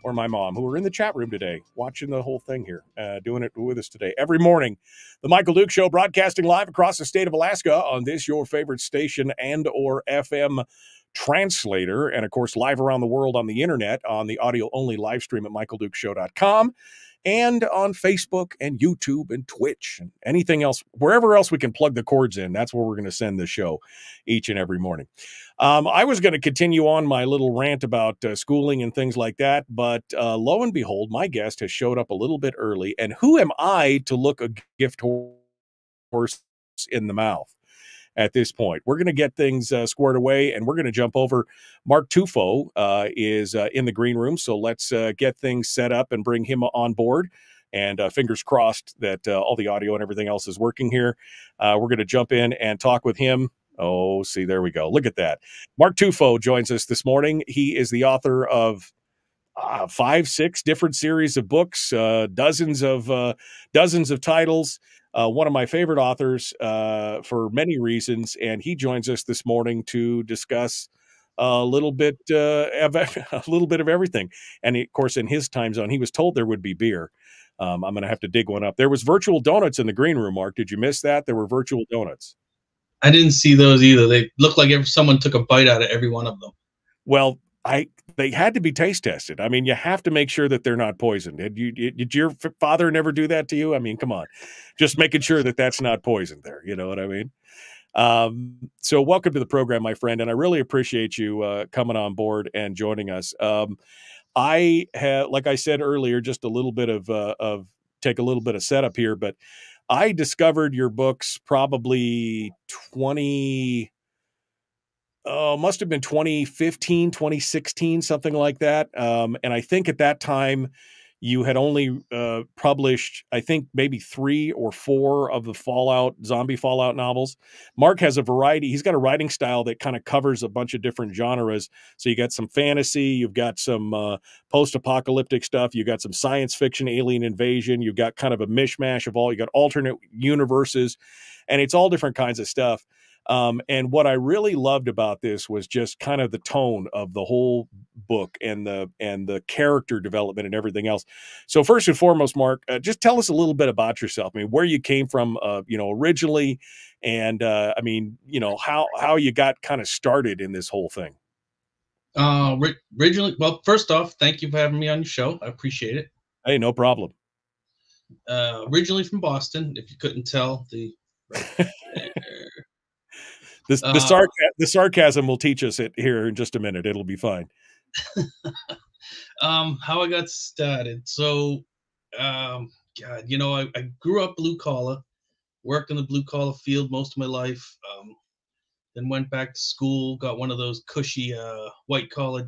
or my mom, who are in the chat room today, watching the whole thing here, doing it with us today. Every morning, the Michael Duke Show, broadcasting live across the state of Alaska on this, your favorite station and or FM translator, and of course, live around the world on the internet on the audio-only live stream at michaeldukeshow.com. And on Facebook and YouTube and Twitch and anything else, wherever else we can plug the cords in, that's where we're going to send the show each and every morning. I was going to continue on my little rant about schooling and things like that, but lo and behold, my guest has showed up a little bit early, and who am I to look a gift horse in the mouth? At this point, we're going to get things squared away, and we're going to jump over. Mark Tufo is in the green room, so let's get things set up and bring him on board. And fingers crossed that all the audio and everything else is working here. We're going to jump in and talk with him. Oh, see, there we go. Look at that. Mark Tufo joins us this morning. He is the author of 5, 6 different series of books, dozens of titles. one of my favorite authors for many reasons, and he joins us this morning to discuss a little bit a little bit of everything. And of course, in his time zone, he was told there would be beer. I'm going to have to dig one up. There was virtual donuts in the green room, Mark. Did you miss that? There were virtual donuts. I didn't see those either. They looked like someone took a bite out of every one of them. Well, they had to be taste tested. I mean, you have to make sure that they're not poisoned. Did your father never do that to you? I mean, come on, just making sure that that's not poisoned there. You know what I mean? So welcome to the program, my friend, and I really appreciate you coming on board and joining us. I have, like I said earlier, just a little bit of take a little bit of setup here, but I discovered your books probably must have been 2015, 2016, something like that. And I think at that time you had only published, I think, maybe 3 or 4 of the zombie Fallout novels. Mark has a variety. He's got a writing style that kind of covers a bunch of different genres. So you got some fantasy, you've got some post-apocalyptic stuff, you got some science fiction, alien invasion, you've got kind of a mishmash of all, you got alternate universes, and it's all different kinds of stuff. And what I really loved about this was just kind of the tone of the whole book and the character development and everything else. So first and foremost, Mark, just tell us a little bit about yourself. I mean, where you came from, originally, and I mean, how you got kind of started in this whole thing. Originally, well, first off, thank you for having me on your show. I appreciate it. Hey, no problem. Originally from Boston, if you couldn't tell, The sarcasm will teach us it here in just a minute. It'll be fine. How I got started. So, I grew up blue collar, worked in the blue collar field most of my life. Then went back to school, got one of those cushy white collar.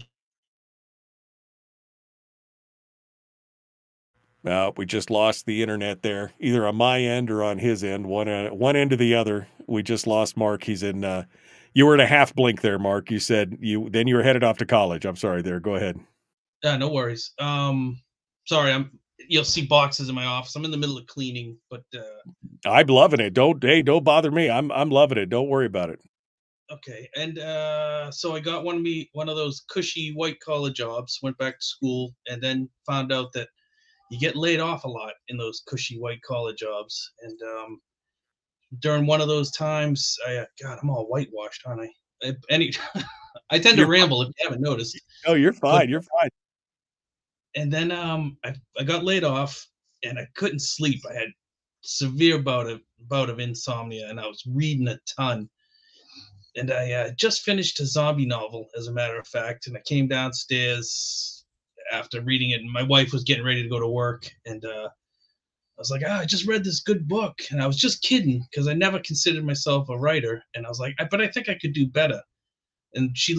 We just lost the internet there, either on my end or on his end, one end or the other. We just lost Mark. He's in, you were in a half blink there, Mark. You said you were headed off to college. I'm sorry there. Go ahead. No worries. Sorry. You'll see boxes in my office. I'm in the middle of cleaning, but, I'm loving it. Don't bother me. I'm loving it. Don't worry about it. Okay. And, so I got one of those cushy white collar jobs, went back to school, and then found out that you get laid off a lot in those cushy white collar jobs. And during one of those times, I'm all whitewashed, aren't I? I tend to ramble if you haven't noticed. Oh, you're fine. You're fine. And then I got laid off, and I couldn't sleep. I had severe bout of insomnia, and I was reading a ton. And I just finished a zombie novel, as a matter of fact. And I came downstairs after reading it, and my wife was getting ready to go to work, and I was like, I just read this good book, and I was just kidding because I never considered myself a writer, and I was like, but I think I could do better. And she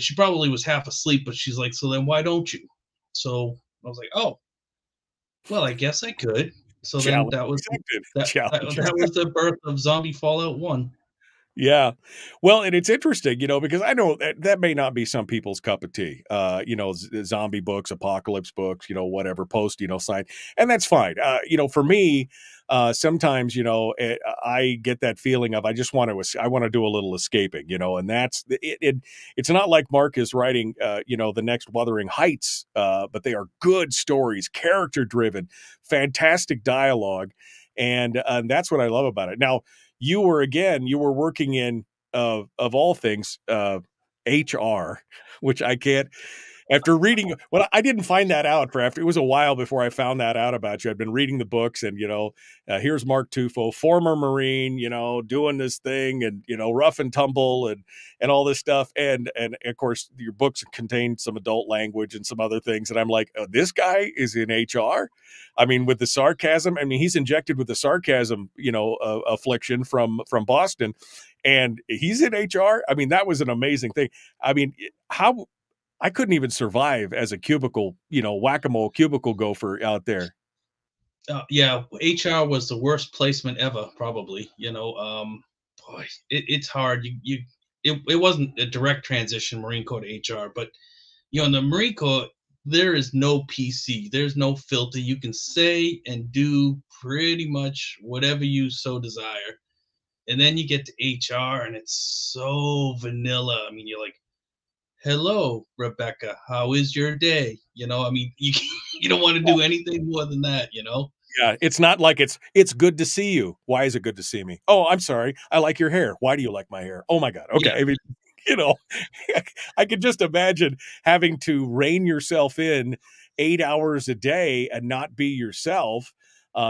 she probably was half asleep, but she's like, so then why don't you? So I was like, oh, well, I guess I could. So then that was the birth of Zombie Fallout 1. Yeah. Well, and it's interesting, because I know that may not be some people's cup of tea, zombie books, apocalypse books, whatever, post, sign, and that's fine. For me, sometimes, I get that feeling of, I want to do a little escaping, and that's it. It's not like Mark is writing, the next Wuthering Heights, but they are good stories, character driven, fantastic dialogue. And that's what I love about it. Now, you were working in, of all things, HR, which I can't, after reading, I didn't find that out it was a while before I found that out about you. I'd been reading the books, and, here's Mark Tufo, former Marine, doing this thing, and, rough and tumble and all this stuff. And of course your books contain some adult language and some other things. And I'm like, oh, this guy is in HR. I mean, with the sarcasm, he's injected with the sarcasm, affliction from Boston, and he's in HR. I mean, that was an amazing thing. I mean, I couldn't even survive as a cubicle, whack-a-mole cubicle gopher out there. Yeah, HR was the worst placement ever, probably. Boy, it's hard. It wasn't a direct transition, Marine Corps to HR, but in the Marine Corps, there is no PC. There's no filter. You can say and do pretty much whatever you so desire. And then you get to HR and it's so vanilla. I mean, you're like, hello, Rebecca, how is your day? You know, I mean, you you don't want to do anything more than that, you know? Yeah, it's not like it's good to see you. Why is it good to see me? Oh, I'm sorry. I like your hair. Why do you like my hair? Oh my God. Okay. Yeah. I mean, you know, I could just imagine having to rein yourself in 8 hours a day and not be yourself.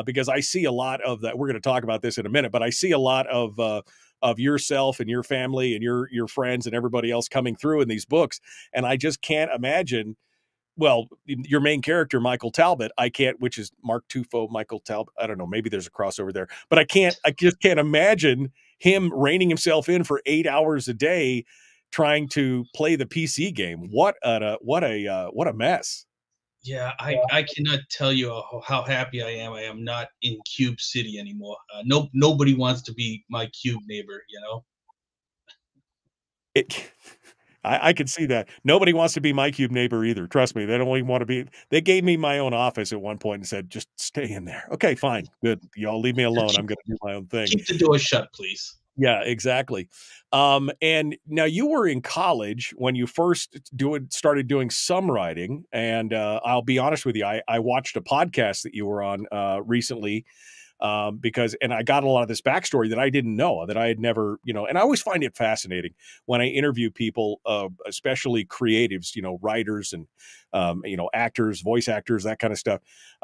Because I see a lot of that. We're going to talk about this in a minute, but I see a lot of yourself and your family and your friends and everybody else coming through in these books, and I just can't imagine. Well, your main character, Michael Talbot, I can't, which is Mark Tufo, Michael Talbot. I don't know. Maybe there's a crossover there, but I just can't imagine him reining himself in for 8 hours a day trying to play the PC game. What a mess. Yeah, I cannot tell you how happy I am. I am not in Cube City anymore. Nobody wants to be my Cube neighbor, you know? I can see that. Nobody wants to be my Cube neighbor either. Trust me. They don't even want to be. They gave me my own office at one point and said, just stay in there. Okay, fine. Good. Y'all leave me alone. I'm going to do my own thing. Keep the door shut, please. Yeah, exactly. And now you were in college when you first started doing some writing. And I'll be honest with you, I watched a podcast that you were on recently. Because I got a lot of this backstory that I didn't know, that I had never, and I always find it fascinating when I interview people, especially creatives, writers and, actors, voice actors, that kind of stuff.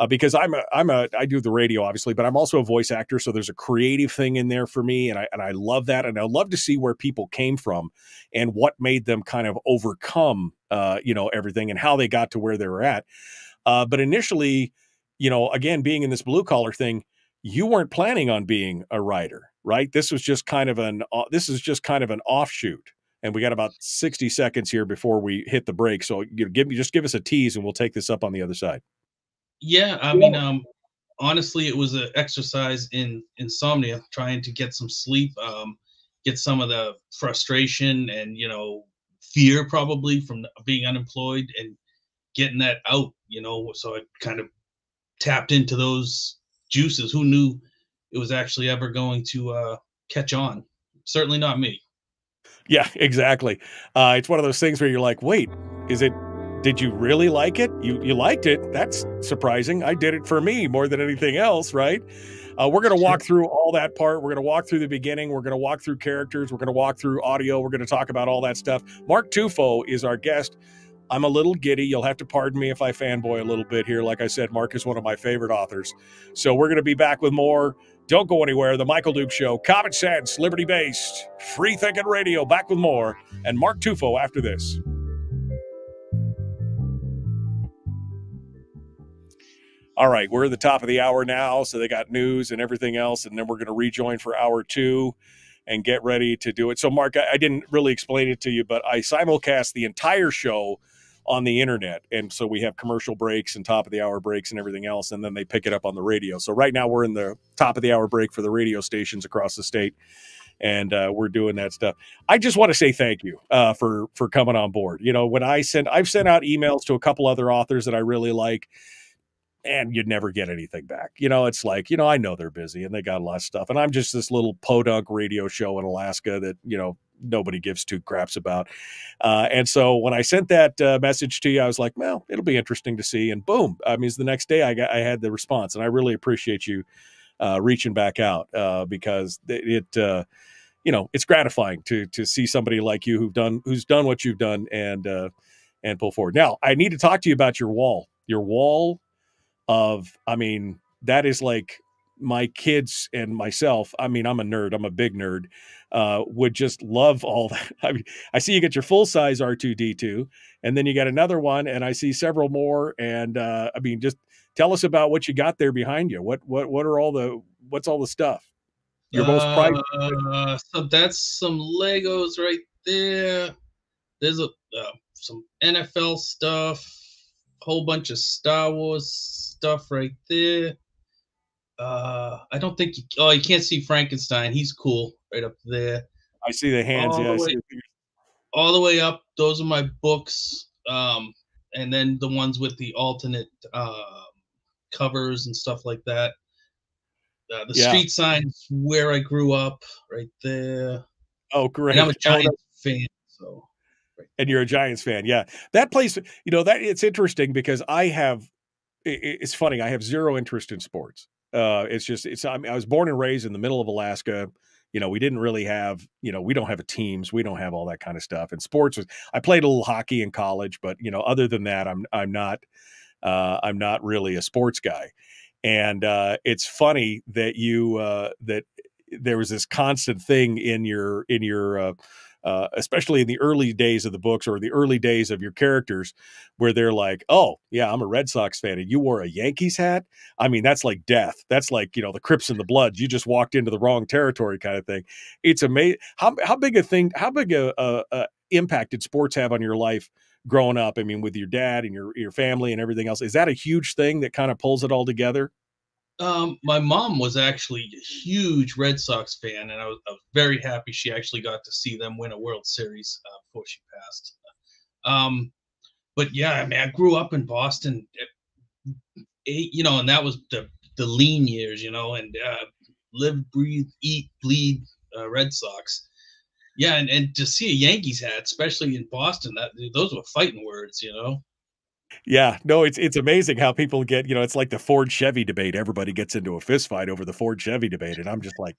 Because I do the radio obviously, but I'm also a voice actor. So there's a creative thing in there for me. And I love that. And I love to see where people came from and what made them kind of overcome, everything and how they got to where they were at. But initially, again, being in this blue collar thing, you weren't planning on being a writer, right? This was just kind of an offshoot. And we got about 60 seconds here before we hit the break. So just give us a tease and we'll take this up on the other side. Yeah, I mean, honestly, it was an exercise in insomnia, trying to get some sleep, get some of the frustration and, fear probably from being unemployed and getting that out, so I kind of tapped into those juices. Who knew it was actually ever going to catch on? Certainly not me. Yeah, exactly. It's one of those things where you're like, wait, did you really like it? You liked it. That's surprising. I did it for me more than anything else, right? We're going to walk through all that part. We're going to walk through the beginning. We're going to walk through characters. We're going to walk through audio. We're going to talk about all that stuff. Mark Tufo is our guest. I'm a little giddy. You'll have to pardon me if I fanboy a little bit here. Like I said, Mark is one of my favorite authors. So we're going to be back with more. Don't go anywhere. The Michael Duke Show. Common sense, liberty-based, free-thinking radio. Back with more. And Mark Tufo after this. All right, we're at the top of the hour now, so they got news and everything else, and then we're going to rejoin for hour 2 and get ready to do it. So, Mark, I didn't really explain it to you, but I simulcast the entire show on the internet, and so we have commercial breaks and top of the hour breaks and everything else, and then they pick it up on the radio. So right now we're in the top of the hour break for the radio stations across the state, and we're doing that stuff. I just want to say thank you for coming on board. When I've sent out emails to a couple other authors that I really like, and you'd never get anything back. It's like, I know they're busy and they got a lot of stuff. And I'm just this little podunk radio show in Alaska that, nobody gives two craps about. And so when I sent that message to you, I was like, well, it'll be interesting to see. And boom, the next day I had the response, and I really appreciate you reaching back out because it's gratifying to see somebody like you who's done what you've done and pull forward. Now I need to talk to you about your wall that is like my kids and myself. I'm a nerd. I'm a big nerd. Would just love all that. I see you get your full size R2D2, and then you got another one, and I see several more. And just tell us about what you got there behind you. What's all the stuff? Your most prized. So that's some Legos right there. There's some NFL stuff. Whole bunch of Star Wars stuff right there. I don't think you can't see Frankenstein. He's cool right up there. I see the hands. All the way up. Those are my books. and then the ones with the alternate covers and stuff like that. The street signs where I grew up, right there. Oh, great! And I'm a Giants fan, so. Right. And you're a Giants fan, yeah. That place, that it's interesting because it's funny. I have zero interest in sports. I was born and raised in the middle of Alaska. We didn't really have, we don't have teams. We don't have all that kind of stuff. And I played a little hockey in college, but other than that, I'm not really a sports guy. And it's funny that that there was this constant thing in your especially in the early days of the books or the early days of your characters where they're like, oh yeah, I'm a Red Sox fan and you wore a Yankees hat. I mean, that's like death. That's like, the Crips and the Bloods. You just walked into the wrong territory kind of thing. It's amazing. How big a impact did sports have on your life growing up? I mean, with your dad and your family and everything else, is that a huge thing that kind of pulls it all together? My mom was actually a huge Red Sox fan, and I was very happy she actually got to see them win a World Series before she passed. But yeah, I mean, I grew up in Boston, and that was the lean years, and live, breathe, eat, bleed Red Sox. Yeah, and to see a Yankees hat, especially in Boston, those were fighting words, Yeah, no, it's amazing how people get, it's like the Ford Chevy debate. Everybody gets into a fist fight over the Ford Chevy debate. And I'm just like,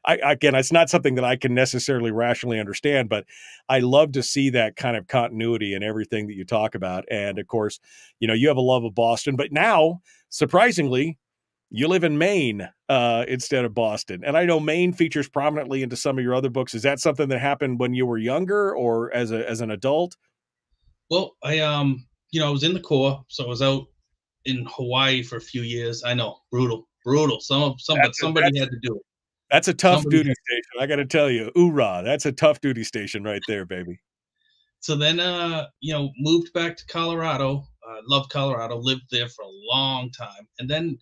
again, it's not something that I can necessarily rationally understand, but I love to see that kind of continuity in everything that you talk about. And of course, you have a love of Boston, but now, surprisingly, you live in Maine instead of Boston. And I know Maine features prominently into some of your other books. Is that something that happened when you were younger or as an adult? Well, I was in the Corps, so I was out in Hawaii for a few years. I know, brutal. Somebody had to do it. That's a tough duty station. I got to tell you, hoorah! That's a tough duty station right there, baby. So then, moved back to Colorado. Loved Colorado. Lived there for a long time, and then,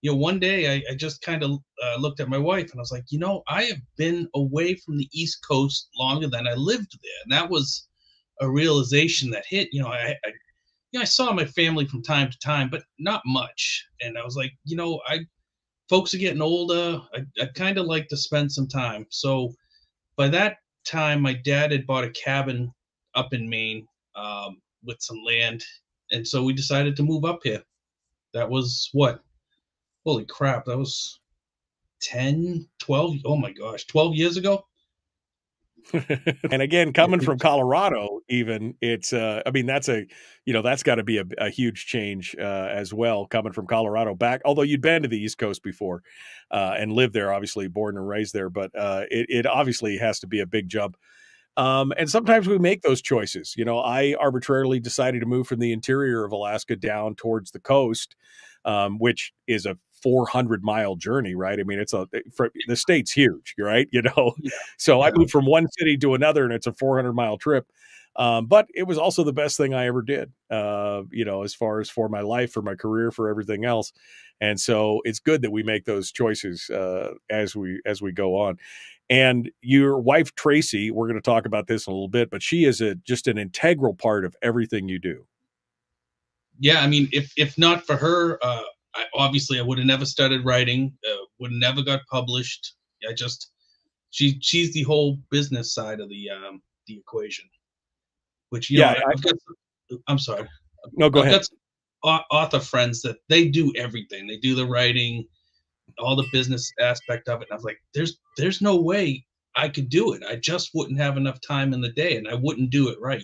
one day I just kind of looked at my wife and I was like, I have been away from the East Coast longer than I lived there, and that was a realization that hit. I saw my family from time to time, but not much. And I was like, folks are getting older. I kind of like to spend some time. So by that time, my dad had bought a cabin up in Maine with some land. And so we decided to move up here. That was what? Holy crap. That was 10, 12. Oh my gosh. 12 years ago. And again, coming from Colorado, even it's, that's that's got to be a huge change as well. Coming from Colorado back, although you'd been to the East Coast before and lived there, obviously born and raised there, but it obviously has to be a big jump. And sometimes we make those choices. I arbitrarily decided to move from the interior of Alaska down towards the coast, which is a 400-mile journey, right? I mean, the state's huge, right? So I moved from one city to another, and it's a 400-mile trip. But it was also the best thing I ever did, as far as for my life, for my career, for everything else. And so it's good that we make those choices as we go on. And your wife, Tracy, we're going to talk about this in a little bit, but she is just an integral part of everything you do. Yeah, I mean, if not for her, I would have never started writing, would have never got published. She's the whole business side of the equation, which, I'm sorry. No, go ahead. I've got author friends that they do everything. They do the writing, all the business aspect of it. And I was like, there's no way I could do it. I just wouldn't have enough time in the day and I wouldn't do it right,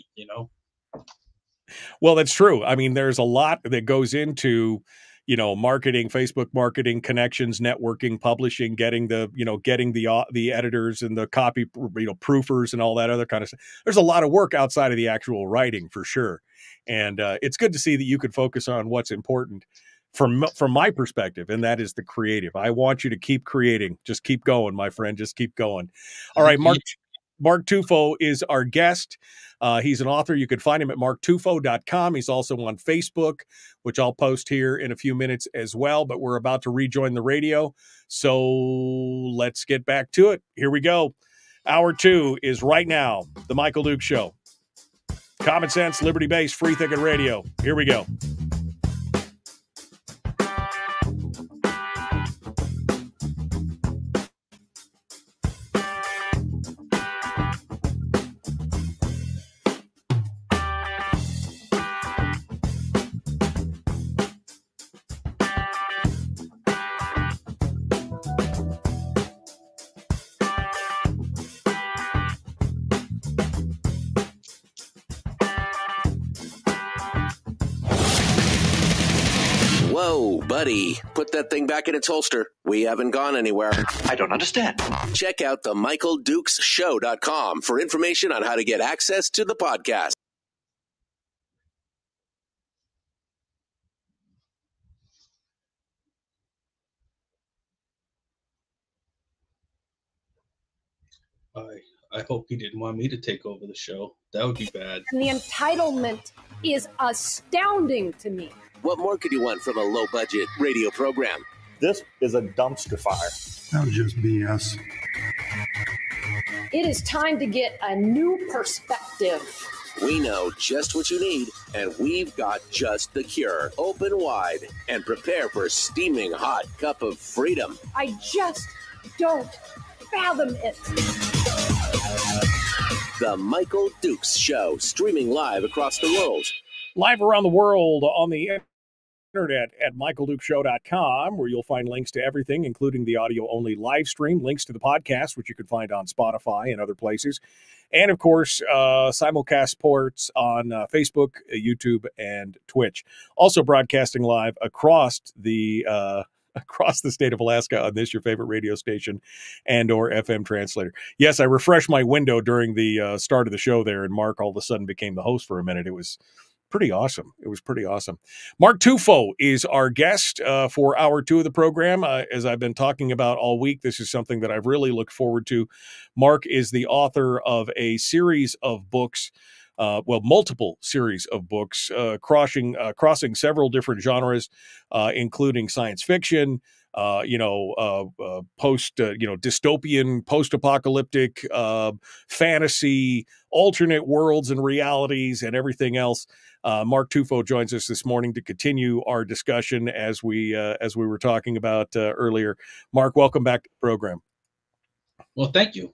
Well, that's true. I mean, there's a lot that goes into, marketing, Facebook marketing, connections, networking, publishing, getting the editors and the copy, proofers and all that other kind of stuff. There's a lot of work outside of the actual writing for sure. And it's good to see that you could focus on what's important from my perspective. And that is the creative. I want you to keep creating. Just keep going, my friend. Just keep going. All right. Mark Tufo is our guest. He's an author. You can find him at marktufo.com. He's also on Facebook, which I'll post here in a few minutes as well. But we're about to rejoin the radio. So let's get back to it. Here we go. Hour 2 is right now. The Michael Duke Show. Common sense, liberty-based, free thinking radio. Here we go. Whoa, buddy. Put that thing back in its holster. We haven't gone anywhere. I don't understand. Check out the MichaelDukesShow.com for information on how to get access to the podcast. I hope he didn't want me to take over the show. That would be bad. And the entitlement is astounding to me. What more could you want from a low-budget radio program? This is a dumpster fire. That was just BS. It is time to get a new perspective. We know just what you need, and we've got just the cure. Open wide and prepare for a steaming hot cup of freedom. I just don't fathom it. The Michael Dukes Show, streaming live across the world. Live around the world on the internet at michaeldukeshow.com, where you'll find links to everything, including the audio-only live stream, links to the podcast, which you can find on Spotify and other places, and, of course, simulcast ports on Facebook, YouTube, and Twitch. Also broadcasting live across the state of Alaska on this, your favorite radio station and or FM translator. Yes, I refreshed my window during the start of the show there, and Mark all of a sudden became the host for a minute. It was pretty awesome. It was pretty awesome. Mark Tufo is our guest for hour 2 of the program. As I've been talking about all week, this is something that I've really looked forward to. Mark is the author of a series of books, multiple series of books, crossing several different genres, including science fiction, dystopian, post-apocalyptic, fantasy, alternate worlds and realities, and everything else. Mark Tufo joins us this morning to continue our discussion as we were talking about earlier. Mark, welcome back to the program. Well, thank you.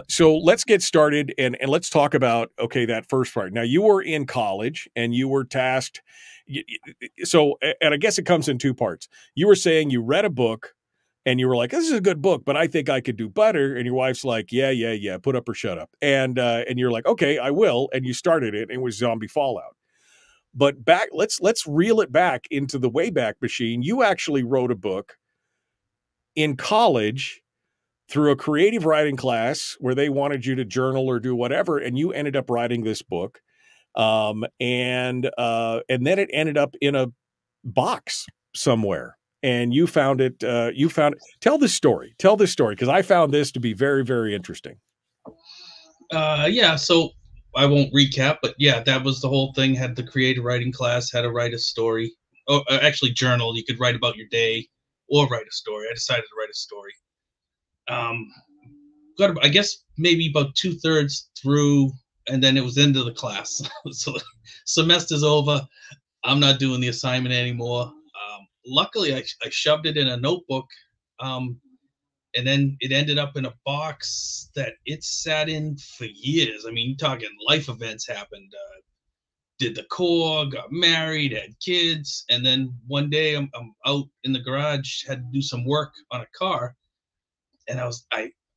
So let's get started and let's talk about, that first part. Now, you were in college and you were tasked. And I guess it comes in 2 parts. You were saying you read a book and you were like, this is a good book, but I think I could do better. And your wife's like, yeah, put up or shut up. And you're like, okay, I will. And you started it. And it was Zombie Fallout. But let's reel it back into the Wayback Machine. You actually wrote a book in college through a creative writing class where they wanted you to journal or do whatever, and you ended up writing this book. And then it ended up in a box somewhere, and you found it. Tell this story, because I found this to be very, very interesting. So I won't recap, but yeah, that was the whole thing. Had the creative writing class, had to write a story. Oh, actually journal. You could write about your day or write a story. I decided to write a story. Got, I guess, maybe about 2/3 through, and then it was into the class. So semester's over. I'm not doing the assignment anymore. Luckily, I shoved it in a notebook, and then it ended up in a box that it sat in for years. I mean, you're talking life events happened. Did the Corps, got married, had kids, and then one day I'm out in the garage, had to do some work on a car. And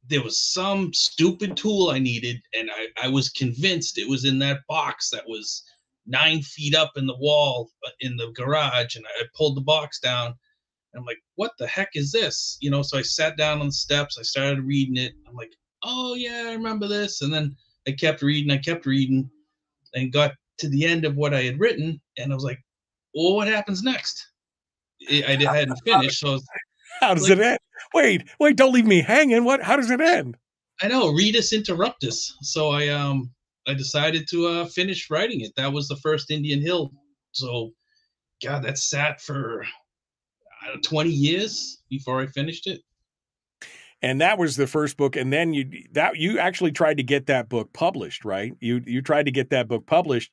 there was some stupid tool I needed, and I was convinced it was in that box that was 9 feet up in the wall in the garage. And I pulled the box down, and I'm like, what the heck is this? So I sat down on the steps, I started reading it. I'm like, oh yeah, I remember this. And then I kept reading, and got to the end of what I had written, and I was like, well, what happens next? I hadn't finished, so I was, how does it end? Wait, don't leave me hanging. How does it end? I know, read us, interrupt us. So I decided to finish writing it. That was the first Indian Hill. So, God, that sat for 20 years before I finished it. And that was the first book. And then you actually tried to get that book published, right? You tried to get that book published.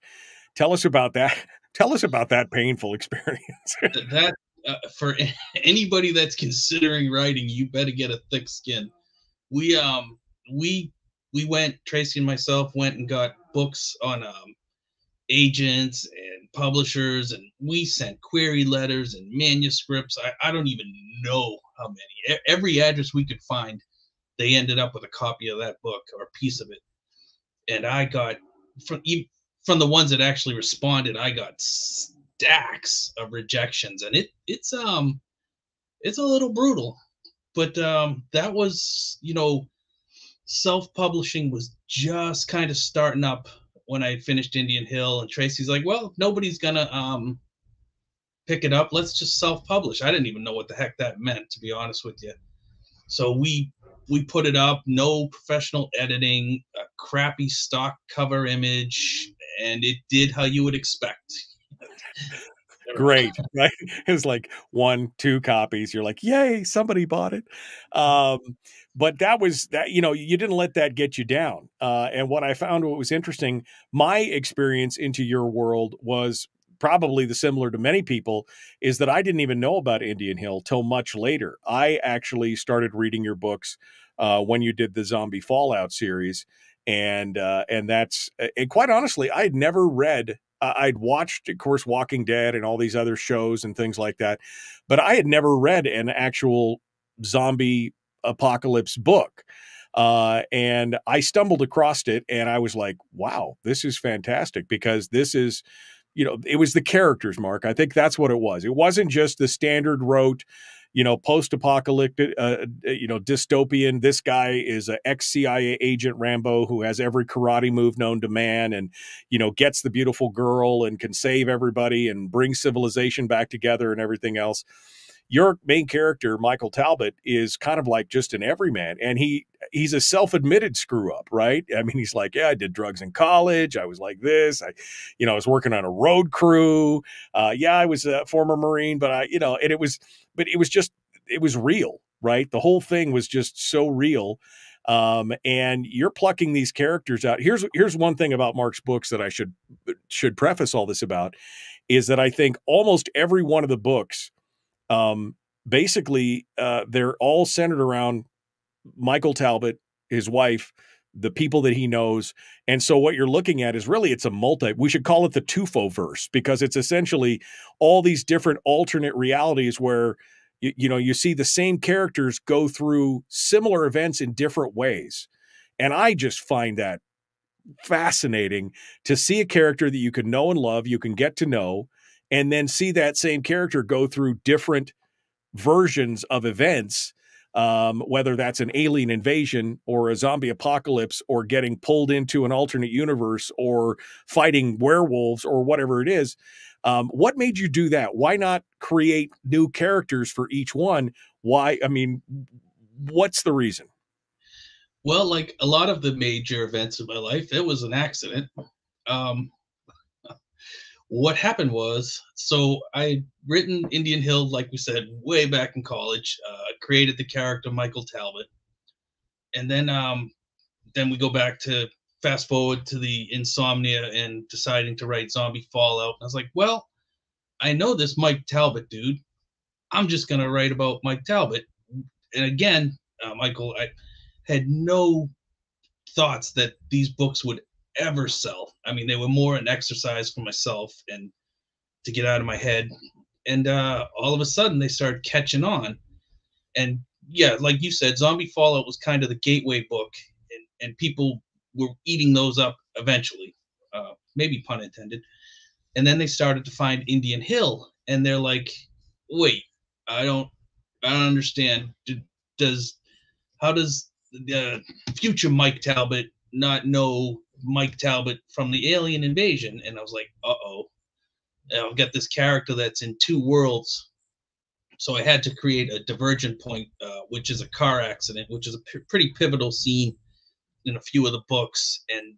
Tell us about that. Tell us about that painful experience. That for anybody that's considering writing, you better get a thick skin. We went, Tracy and myself went and got books on agents and publishers, and we sent query letters and manuscripts. I don't even know how many. Every address we could find, they ended up with a copy of that book or a piece of it. And I got from the ones that actually responded, I got stacks of rejections, and it's a little brutal. But that was, self-publishing was just kind of starting up when I finished Indian Hill, and Tracy's like, well, nobody's gonna pick it up. Let's just self-publish. I didn't even know what the heck that meant, to be honest with you. So we put it up, no professional editing, a crappy stock cover image, and it did how you would expect. Great, right? It was like 1-2 copies. You're like, yay, somebody bought it. But that was that, you didn't let that get you down. And what I found, what was interesting, my experience into your world was probably the similar to many people, is that I didn't even know about Indian Hill till much later. I actually started reading your books when you did the Zombie Fallout series. And quite honestly, I had never read. I'd watched, of course, Walking Dead and all these other shows and things like that, but I had never read an actual zombie apocalypse book. And I stumbled across it, and I was like, wow, this is fantastic, because this is, it was the characters, Mark. I think that's what it was. It wasn't just the standard rote, post-apocalyptic, dystopian. This guy is an ex-CIA agent Rambo who has every karate move known to man, and, gets the beautiful girl and can save everybody and bring civilization back together and everything else. Your main character, Michael Talbot, is kind of like just an everyman, and he's a self-admitted screw up, right? I mean, he's like, yeah, I did drugs in college. I was like this. I was working on a road crew. Yeah, I was a former Marine, but it was real, right? The whole thing was just so real. And you're plucking these characters out. Here's one thing about Mark's books that I should preface all this about, is that I think almost every one of the books, basically, they're all centered around Michael Talbot, his wife, the people that he knows. And so what you're looking at is really, it's we should call it the Tufo verse, because it's essentially all these different alternate realities where, you see the same characters go through similar events in different ways. And I just find that fascinating, to see a character that you can know and love, you can get to know, and then see that same character go through different versions of events, whether that's an alien invasion or a zombie apocalypse, or getting pulled into an alternate universe, or fighting werewolves, or whatever it is. What made you do that? Why not create new characters for each one? Why? I mean, what's the reason? Well, like a lot of the major events of my life, it was an accident. What happened was, so I had written Indian Hill, like we said, way back in college, created the character Michael Talbot. And then we go back to fast forward to the Insomnia and deciding to write Zombie Fallout. And I was like, well, I know this Mike Talbot dude. I'm just going to write about Mike Talbot. And again, Michael, I had no thoughts that these books would ever sell. I mean, they were more an exercise for myself and to get out of my head. And all of a sudden they started catching on. And yeah, like you said, Zombie Fallout was kind of the gateway book, and people were eating those up eventually, maybe pun intended. And then they started to find Indian Hill, and they're like, wait, I don't understand. How does the future Mike Talbot not know Mike Talbot from the alien invasion? And I was like, I've got this character that's in two worlds. So I had to create a divergent point, which is a car accident, which is a pretty pivotal scene in a few of the books. And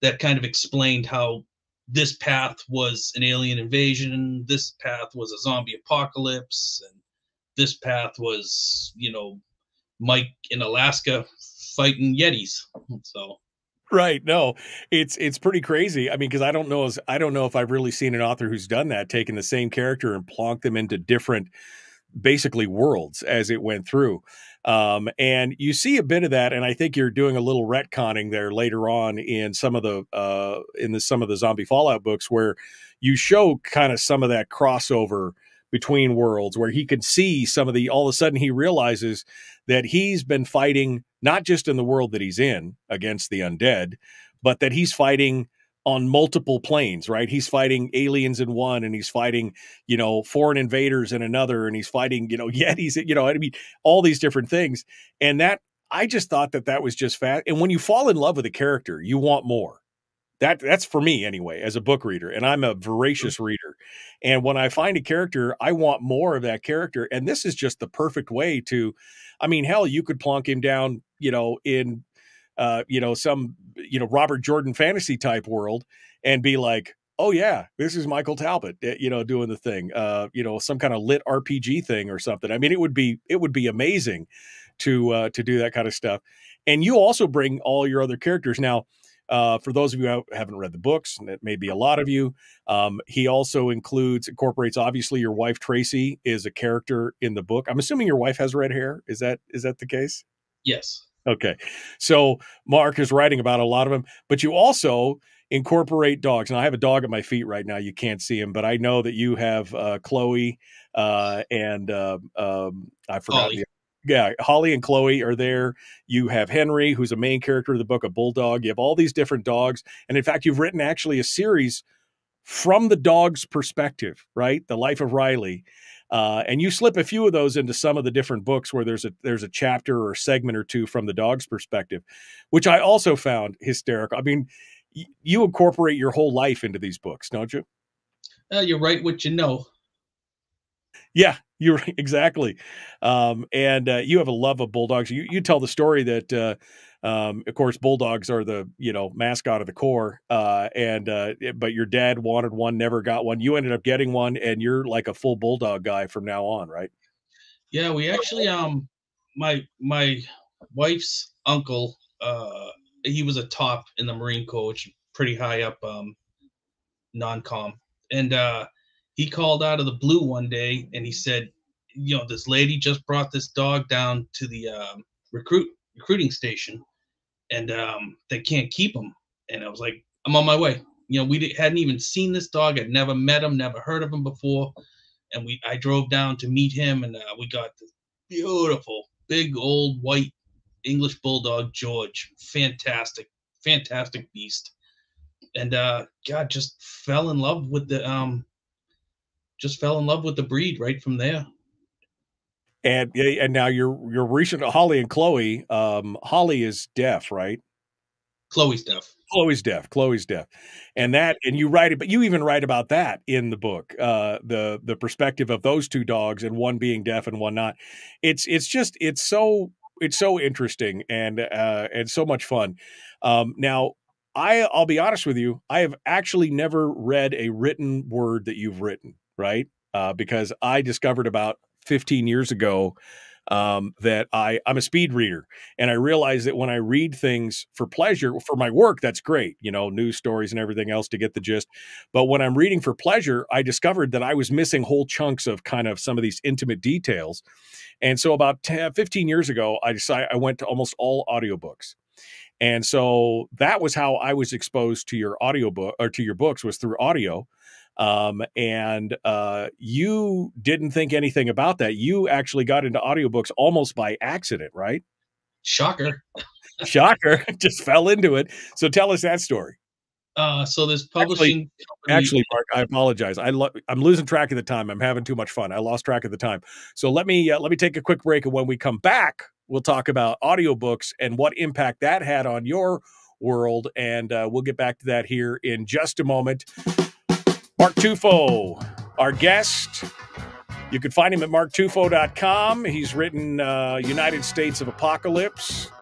that kind of explained how this path was an alien invasion, this path was a zombie apocalypse, and this path was, Mike in Alaska fighting Yetis. So Right. No, it's pretty crazy. I mean, because I don't know if I've really seen an author who's done that, taken the same character and plonked them into different, basically, worlds as it went through. And you see a bit of that, and I think you're doing a little retconning there later on in some of the some of the Zombie Fallout books, where you show kind of some of that crossover between worlds, where he could see some of the, all of a sudden he realizes that he's been fighting not just in the world that he's in against the undead, but that he's fighting on multiple planes, right? He's fighting aliens in one, and he's fighting, foreign invaders in another, and he's fighting, Yetis, I mean, all these different things. And that, I just thought that was just fast. And when you fall in love with a character, you want more. That's for me anyway, as a book reader, and I'm a voracious reader. And when I find a character, I want more of that character. And this is just the perfect way to, I mean, hell, you could plonk him down, in, some, Robert Jordan fantasy type world and be like, oh yeah, this is Michael Talbot, doing the thing, some kind of lit RPG thing or something. I mean, it would be amazing to do that kind of stuff. And you also bring all your other characters. Now, for those of you who haven't read the books, and it may be a lot of you, he also incorporates, obviously, your wife, Tracy, is a character in the book. I'm assuming your wife has red hair. Is that the case? Yes. Okay. So Mark is writing about a lot of them, but you also incorporate dogs. And I have a dog at my feet right now. You can't see him, but I know that you have Chloe and I forgot. Yeah, Holly and Chloe are there. You have Henry, who's a main character of the book, a bulldog. You have all these different dogs. And in fact, you've written actually a series from the dog's perspective, right? The Life of Riley. And you slip a few of those into some of the different books where there's a chapter or a segment or two from the dog's perspective, which I also found hysterical. I mean, you incorporate your whole life into these books, don't you? You're right, what you know. Yeah, you're right, exactly. And you have a love of bulldogs. You tell the story that, of course, bulldogs are the mascot of the Corps. But your dad wanted one, never got one. You ended up getting one, and you're like a full bulldog guy from now on, right? Yeah, we actually my wife's uncle, he was a top in the Marine Corps, which pretty high up, non-com, and he called out of the blue one day and he said, this lady just brought this dog down to the recruiting station, and they can't keep him. And I was like, I'm on my way. We hadn't even seen this dog. I'd never met him, never heard of him before. And I drove down to meet him, and we got this beautiful, big, old, white English bulldog, George. Fantastic beast. And God, just fell in love with the breed right from there. And now your recent Holly and Chloe, Holly is deaf, right? Chloe's deaf. And you write it, but you even write about that in the book, the perspective of those two dogs, and one being deaf and one not. It's so interesting and so much fun. Now, I'll be honest with you, I have actually never read a written word that you've written, right? Because I discovered about 15 years ago that I'm a speed reader, and I realized that when I read things for pleasure, for my work, that's great, news stories and everything else to get the gist. But when I'm reading for pleasure, I discovered that I was missing whole chunks of kind of some of these intimate details. And so about 15 years ago, I went to almost all audiobooks. And so that was how I was exposed to your audiobook, or to your books, was through audio. You didn't think anything about that. You actually got into audiobooks almost by accident, right? Shocker. Just fell into it. So tell us that story. So this publishing actually, Mark, I apologize. I'm losing track of the time. I'm having too much fun. I lost track of the time. So let me take a quick break, and when we come back, we'll talk about audiobooks and what impact that had on your world, and we'll get back to that here in just a moment. Mark Tufo, our guest. You can find him at marktufo.com. He's written United States of Apocalypse,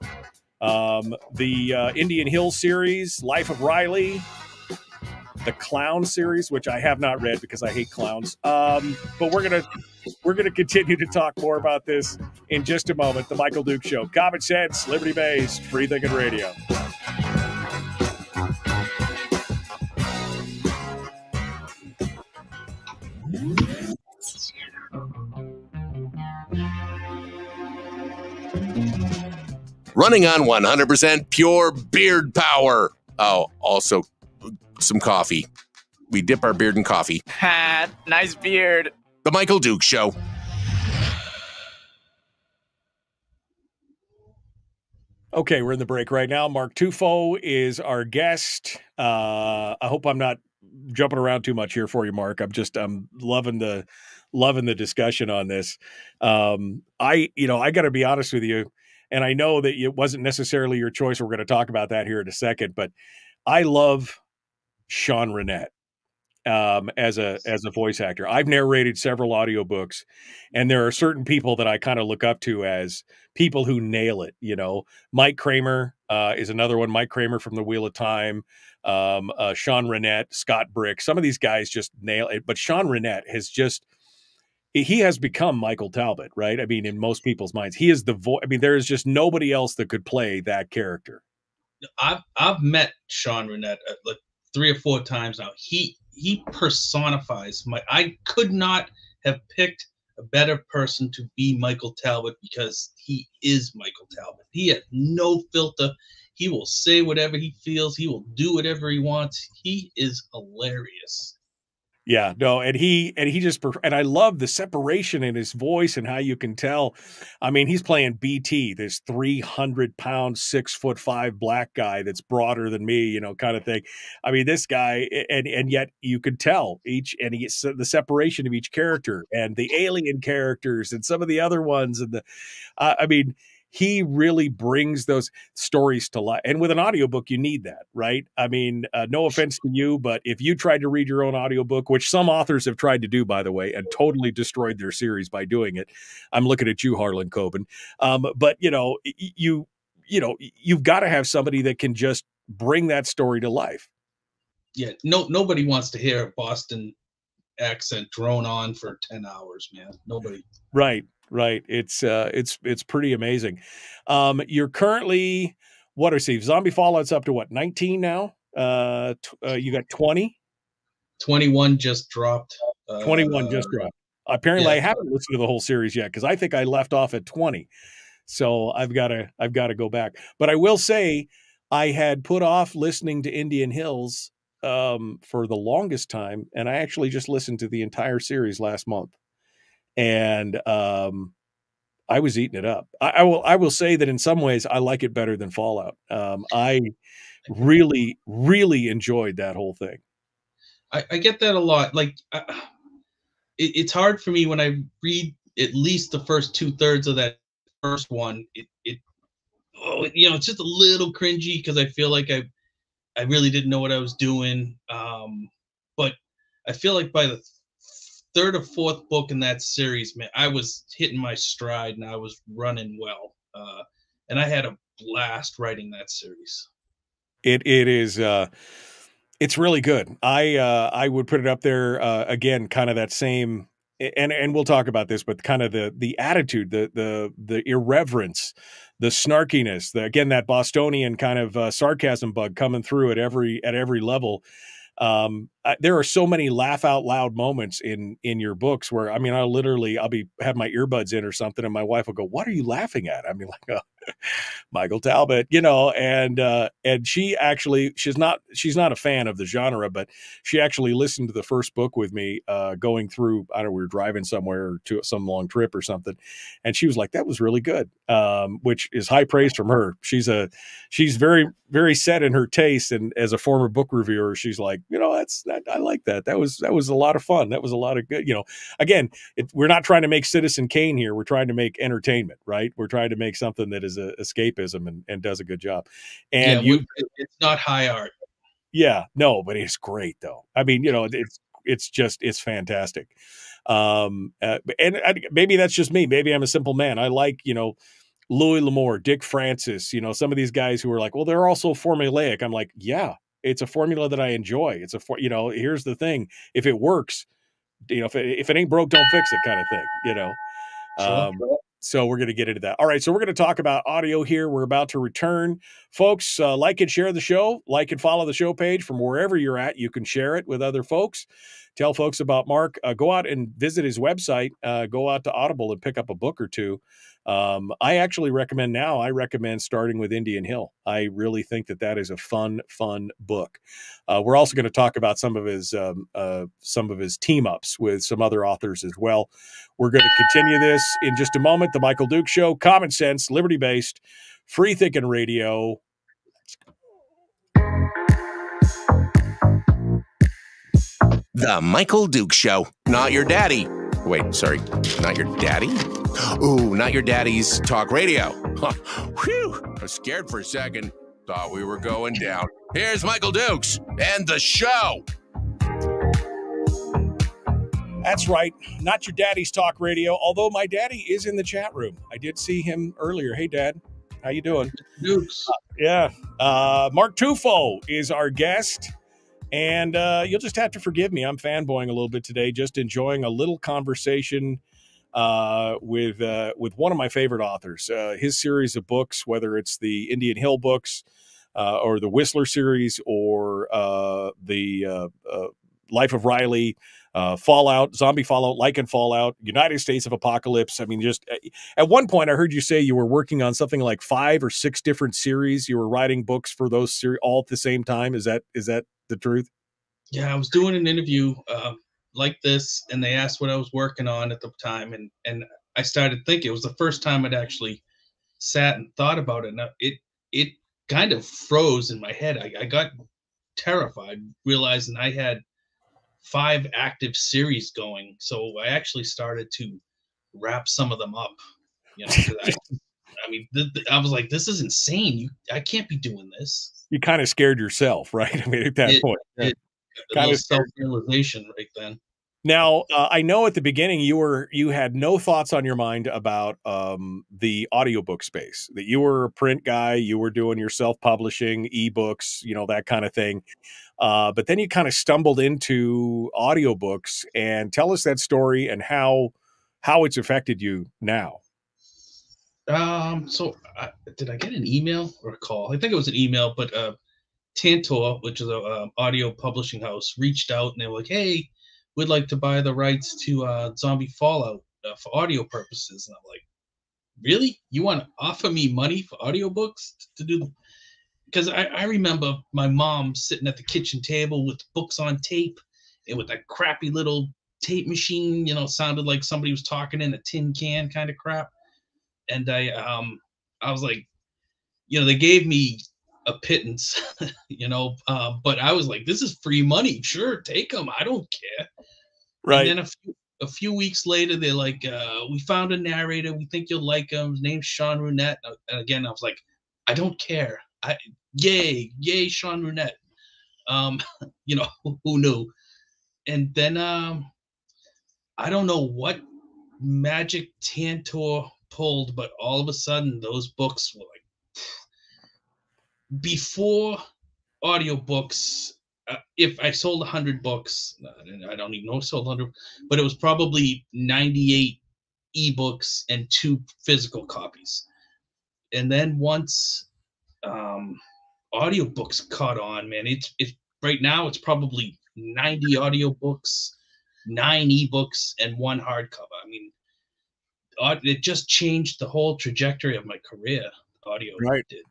the Indian Hill series, Life of Riley, the Clown series, which I have not read because I hate clowns. But we're gonna continue to talk more about this in just a moment. The Michael Duke Show, common sense, liberty based, free thinking radio. Running on 100% pure beard power. Oh, also some coffee. We dip our beard in coffee. Ha, nice beard. The Michael Duke Show. Okay, we're in the break right now. Mark Tufo is our guest. I hope I'm not jumping around too much here for you, Mark. I'm loving the discussion on this. I got to be honest with you, and I know that it wasn't necessarily your choice. We're going to talk about that here in a second, but I love Sean Rennett as a voice actor. I've narrated several audiobooks, and there are certain people that I kind of look up to as people who nail it. Mike Kramer is another one. Mike Kramer from The Wheel of Time, Sean Rennett, Scott Brick. Some of these guys just nail it, but Sean Rennett he has become Michael Talbot, right? I mean, in most people's minds, he is the voice. I mean, there is just nobody else that could play that character. I've met Sean Rennett like 3 or 4 times now. He personifies I could not have picked a better person to be Michael Talbot, because he is Michael Talbot. He has no filter. He will say whatever he feels. He will do whatever he wants. He is hilarious. Yeah, no, and I love the separation in his voice and how you can tell. I mean, he's playing BT, this 300-pound, 6'5" black guy that's broader than me, kind of thing. I mean, this guy, and yet you could tell the separation of each character and the alien characters and some of the other ones, and he really brings those stories to life. And with an audiobook, you need that, right? I mean, no offense to you, but if you tried to read your own audiobook, which some authors have tried to do, by the way, and totally destroyed their series by doing it. I'm looking at you, Harlan Coben. But you've got to have somebody that can just bring that story to life. Yeah, nobody wants to hear a Boston accent drone on for 10 hours, man. Nobody. Right. It's pretty amazing. You're currently, Zombie Fallout's up to what, 19 now? You got 20? 21 just dropped. 21 just dropped. Apparently, yeah. I haven't listened to the whole series yet because I think I left off at 20. So I've got to go back. But I will say I had put off listening to Indian Hills for the longest time, and I actually just listened to the entire series last month. And I was eating it up. I will say that in some ways I like it better than Fallout. I really, really enjoyed that whole thing. I get that a lot. Like it's hard for me when I read at least the first 2/3 of that first one. It's just a little cringy because I feel like I really didn't know what I was doing. But I feel like by the 3rd or 4th book in that series, man, I was hitting my stride and I was running well. And I had a blast writing that series. It is, it's really good. I would put it up there again, kind of that same, and we'll talk about this, but kind of the attitude, the irreverence, the snarkiness, that Bostonian kind of sarcasm bug coming through at every level. There are so many laugh out loud moments in your books where, I mean, I'll have my earbuds in or something, and my wife will go, "What are you laughing at?" I mean, like, Michael Talbot, and she's not a fan of the genre, but she actually listened to the first book with me, going through, I don't know, we were driving somewhere to some long trip or something. And she was like, "That was really good." Which is high praise from her. She's very, very set in her taste. And as a former book reviewer, she's like, I like that. That was a lot of fun. That was a lot of good, again, we're not trying to make Citizen Kane here. We're trying to make entertainment, right? We're trying to make something that is escapism and does a good job. And it's not high art. Yeah, no, but it's great though. I mean, it's fantastic. And maybe that's just me. Maybe I'm a simple man. I like, Louis L'Amour, Dick Francis, some of these guys who are like, well, they're also formulaic. I'm like, yeah, It's a formula that I enjoy. Here's the thing: if it works, if it ain't broke, don't fix it, kind of thing. Sure. So we're going to get into that. All right. So we're going to talk about audio here. We're about to return. Folks, like and share the show. Like and follow the show page from wherever you're at. You can share it with other folks. Tell folks about Mark. Go out and visit his website. Go out to Audible and pick up a book or two. I actually recommend starting with Indian Hill. I really think that is a fun book. We're also going to talk about some of his team ups with some other authors as well. We're going to continue this in just a moment. The Michael Duke Show, common sense, liberty-based, free thinking radio. The Michael Duke Show. Not your daddy. Wait, sorry. Not your daddy? Ooh, not your daddy's talk radio. Huh. Whew. I was scared for a second. Thought we were going down. Here's Michael Dukes and the show. That's right. Not your daddy's talk radio, although my daddy is in the chat room. I did see him earlier. Hey, Dad. How you doing? Dukes. Yeah. Mark Tufo is our guest. And you'll just have to forgive me. I'm fanboying a little bit today, just enjoying a little conversation with one of my favorite authors. His series of books, whether it's the Indian Hill books or the Whistler series or the Life of Riley, Fallout, Zombie Fallout, Lycan Fallout, United States of Apocalypse. I mean, just at one point I heard you say you were working on something like 5 or 6 different series. You were writing books for those series all at the same time. Is that the truth? Yeah, I was doing an interview like this, and they asked what I was working on at the time, and I started thinking. It was the first time I'd actually sat and thought about it. And it kind of froze in my head. I got terrified, realizing I had 5 active series going. So I actually started to wrap some of them up. I was like, this is insane. I can't be doing this. You kind of scared yourself, right? I mean, at that point. Kind of self-realization right then. Now, I know at the beginning you had no thoughts on your mind about the audiobook space, that you were a print guy, you were doing your self-publishing, ebooks, that kind of thing. But then you kind of stumbled into audiobooks, and tell us that story and how it's affected you now. Did I get an email or a call? I think it was an email, but Tantor, which is a audio publishing house, reached out and they were like, "Hey, we'd like to buy the rights to Zombie Fallout for audio purposes." And I'm like, "Really? You want to offer me money for audiobooks to do?" Because I remember my mom sitting at the kitchen table with books on tape and with that crappy little tape machine, sounded like somebody was talking in a tin can kind of crap. And I was like, they gave me a pittance, but I was like, this is free money. Sure, take them. I don't care. Right. And then a few weeks later, they're like, we found a narrator. We think you'll like him. His name's Sean Runette. And again, I was like, I don't care. Yay, Sean Runette. Who knew? And then I don't know what magic Tantor pulled, but all of a sudden those books were like, before audiobooks, if I sold 100 books, I don't even know if I sold 100, but it was probably 98 ebooks and 2 physical copies. And then once audiobooks caught on, man, it's right now it's probably 90 audiobooks, 9 ebooks, and 1 hardcover. I mean, it just changed the whole trajectory of my career. Audio did.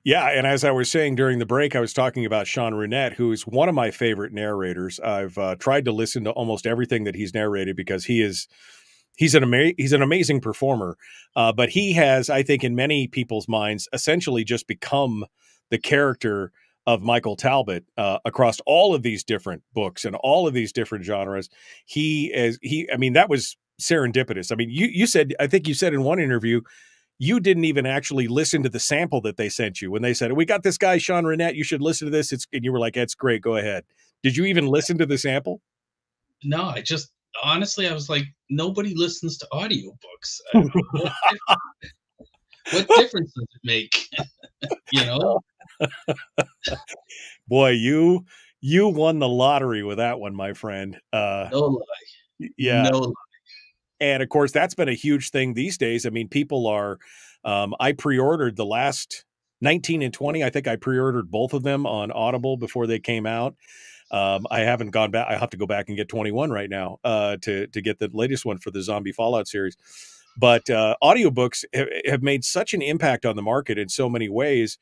Yeah, and as I was saying during the break, I was talking about Sean Runette, who is one of my favorite narrators. I've tried to listen to almost everything that he's narrated because he's an amazing performer. But he has, I think, in many people's minds, essentially just become the character of Michael Talbot across all of these different books and all of these different genres. That was serendipitous. I mean, you said, I think you said in one interview, you didn't even actually listen to the sample that they sent you when they said, "We got this guy, Sean Runette, you should listen to this." And you were like, "That's great. Go ahead." Did you even listen to the sample? No, honestly, I was like, nobody listens to audiobooks. What difference does it make? Boy, you won the lottery with that one, my friend. No lie. Yeah. No lie. And of course, that's been a huge thing these days. I mean, people are, I pre-ordered the last 19 and 20. I think I pre-ordered both of them on Audible before they came out. I haven't gone back. I have to go back and get 21 right now to get the latest one for the Zombie Fallout series. But audiobooks have made such an impact on the market in so many ways.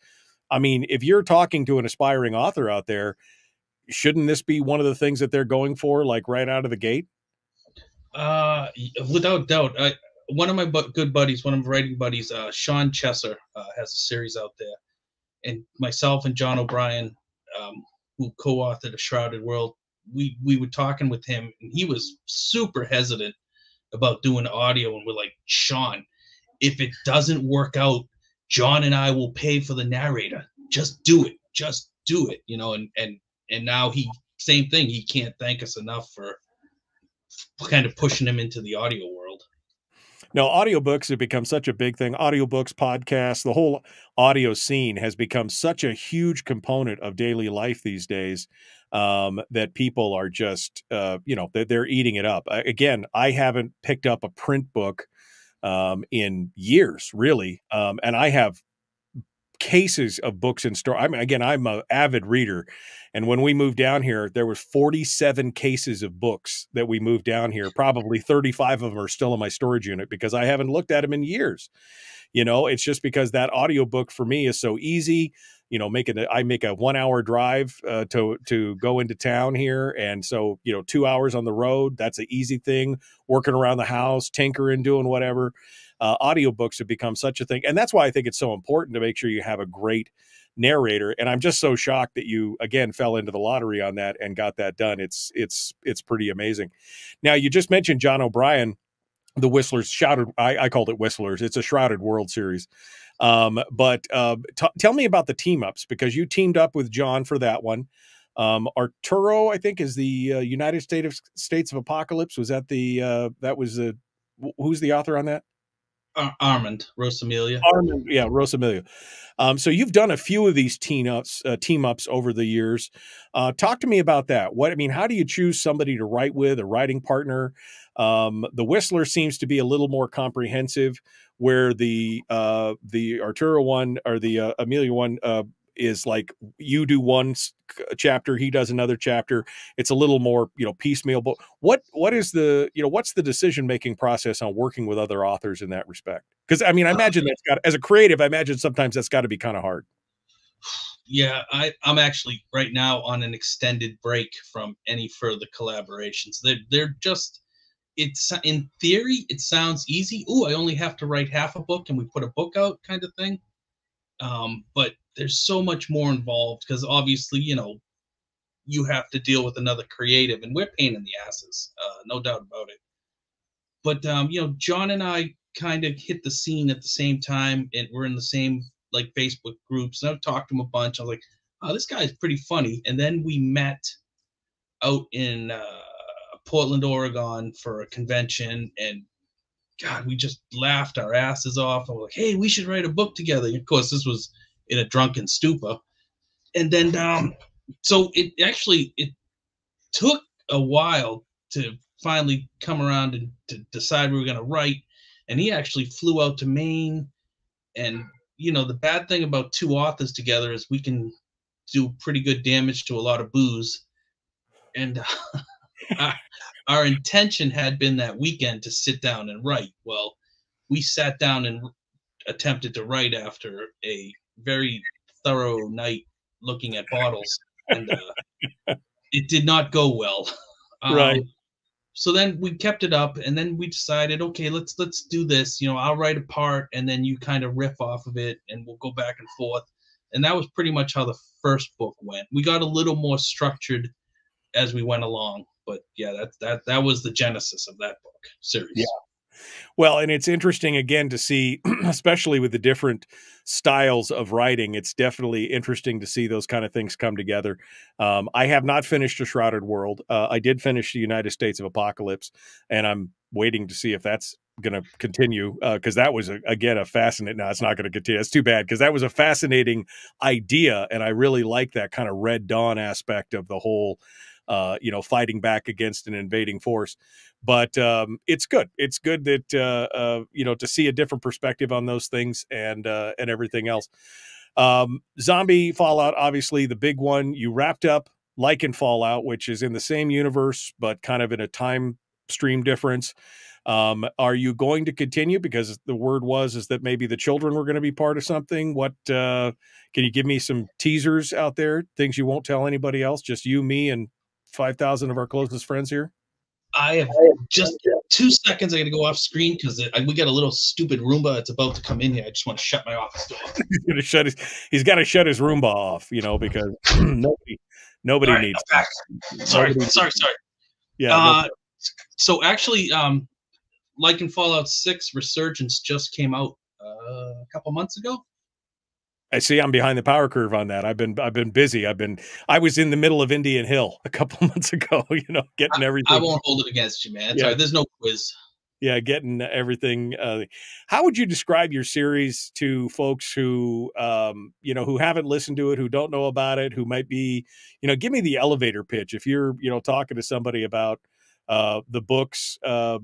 I mean, if you're talking to an aspiring author out there, shouldn't this be one of the things that they're going for, like right out of the gate? Without doubt. One of my good buddies, one of my writing buddies, Sean Chesser, has a series out there. And myself and John O'Brien, who co-authored A Shrouded World, we were talking with him, and he was super hesitant about doing audio. And we're like, Sean, if it doesn't work out, John and I will pay for the narrator. Just do it. Just do it. You know, and now same thing. He can't thank us enough for kind of pushing him into the audio world. No, audiobooks have become such a big thing. Audiobooks, podcasts, the whole audio scene has become such a huge component of daily life these days that people are just, they're eating it up. Again, I haven't picked up a print book in years, really. And I have cases of books in store. I mean, again, I'm an avid reader. And when we moved down here, there was 47 cases of books that we moved down here. Probably 35 of them are still in my storage unit because I haven't looked at them in years. You know, it's just because that audiobook for me is so easy. You know, I make a 1 hour drive to go into town here. And so, 2 hours on the road, that's an easy thing. Working around the house, tinkering, doing whatever. Audiobooks have become such a thing. And that's why I think it's so important to make sure you have a great narrator. And I'm just so shocked that you, again, fell into the lottery on that and got that done. It's pretty amazing. Now, you just mentioned John O'Brien, the Whistlers, I called it Whistlers. It's a Shrouded World series. But tell me about the team ups, because you teamed up with John for that one. Arturo, I think, is the United States of Apocalypse. Was that who's the author on that? Armand Rosamilia. Rosamilia. So you've done a few of these team ups over the years. Talk to me about that. How do you choose somebody to write with, a writing partner? The Whistler seems to be a little more comprehensive, where the Arturo one or the Amelia one is like you do one chapter, he does another chapter. It's a little more, piecemeal. But what is what's the decision-making process on working with other authors in that respect? Because I imagine as a creative, I imagine sometimes that's got to be kind of hard. Yeah, I'm actually right now on an extended break from any further collaborations. They're just, it's in theory, it sounds easy. Ooh, I only have to write half a book and we put a book out kind of thing. But there's so much more involved because obviously, you have to deal with another creative, and we're pain in the asses, no doubt about it. But, John and I kind of hit the scene at the same time, and we're in the same like Facebook groups, and I've talked to him a bunch. I was like, oh, this guy's pretty funny. And then we met out in Portland, Oregon for a convention, and God, we just laughed our asses off. And we're like, hey, we should write a book together. And of course, this was in a drunken stupor. And then, so it took a while to finally come around and to decide we were going to write. And he actually flew out to Maine. And, the bad thing about two authors together is we can do pretty good damage to a lot of booze. And our intention had been that weekend to sit down and write. Well, we sat down and attempted to write after a very thorough night looking at bottles, and it did not go well. Right. So then we kept it up, and then we decided, okay, let's do this. I'll write a part, and then you kind of riff off of it, and we'll go back and forth. And that was pretty much how the first book went. We got a little more structured as we went along, but yeah, that was the genesis of that book series. Yeah. Well, and it's interesting again to see, especially with the different styles of writing, it's definitely interesting to see those kind of things come together. I have not finished A Shrouded World. I did finish the United States of Apocalypse, and I'm waiting to see if that's going to continue because that was again a fascinating. No, it's not going to continue. That's too bad because that was a fascinating idea, and I really like that kind of Red Dawn aspect of the whole, fighting back against an invading force. But it's good. It's good that to see a different perspective on those things and everything else. Zombie Fallout, obviously the big one. You wrapped up Lycan Fallout, which is in the same universe but kind of in a time stream difference. Are you going to continue? Because the word is that maybe the children were going to be part of something. What can you give me some teasers out there? Things you won't tell anybody else, just you, me, and 5,000 of our closest friends here. I have just 2 seconds. I got to go off screen because we got a little stupid Roomba that's about to come in here. I just want to shut my office door. He's got to shut his Roomba off, because nobody right, needs. Sorry. Yeah. So actually, Lycan Fallout 6 Resurgence just came out a couple months ago. I see. I'm behind the power curve on that. I've been busy. I was in the middle of Indian Hill a couple months ago. Getting everything. I won't hold it against you, man. Sorry, there's no quiz. Yeah, getting everything. How would you describe your series to folks who, who haven't listened to it, who don't know about it, who might be, give me the elevator pitch. If you're, talking to somebody about the books, what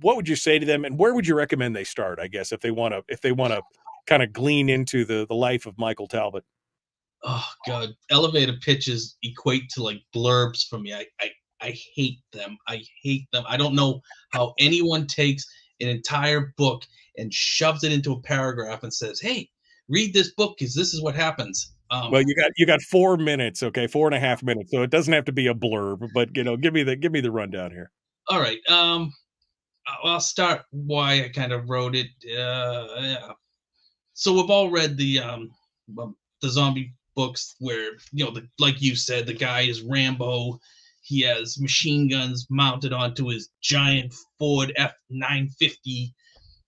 would you say to them, and where would you recommend they start? I guess if they want to kind of glean into the life of Michael Talbot. Oh God, elevator pitches equate to like blurbs for me. I hate them. I don't know how anyone takes an entire book and shoves it into a paragraph and says, "Hey, read this book because this is what happens." Well, you got 4 minutes, okay, 4.5 minutes, so it doesn't have to be a blurb. But give me the rundown here. All right, I'll start why I kind of wrote it. Yeah. So we've all read the zombie books where like you said, the guy is Rambo. He has machine guns mounted onto his giant Ford F-950.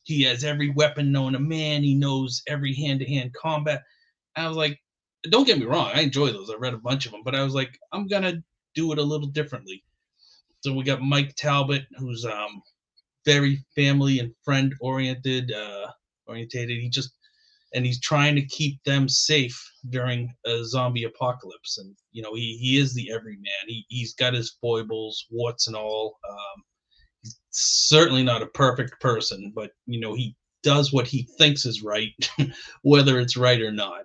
He has every weapon known to man. He knows every hand-to-hand combat. I was like, don't get me wrong, I enjoy those. I read a bunch of them, but I was like, I'm gonna do it a little differently. So we got Mike Talbot, who's very family and friend oriented. He's trying to keep them safe during a zombie apocalypse. And, he is the everyman. He's got his foibles, warts and all. He's certainly not a perfect person, but, he does what he thinks is right, whether it's right or not.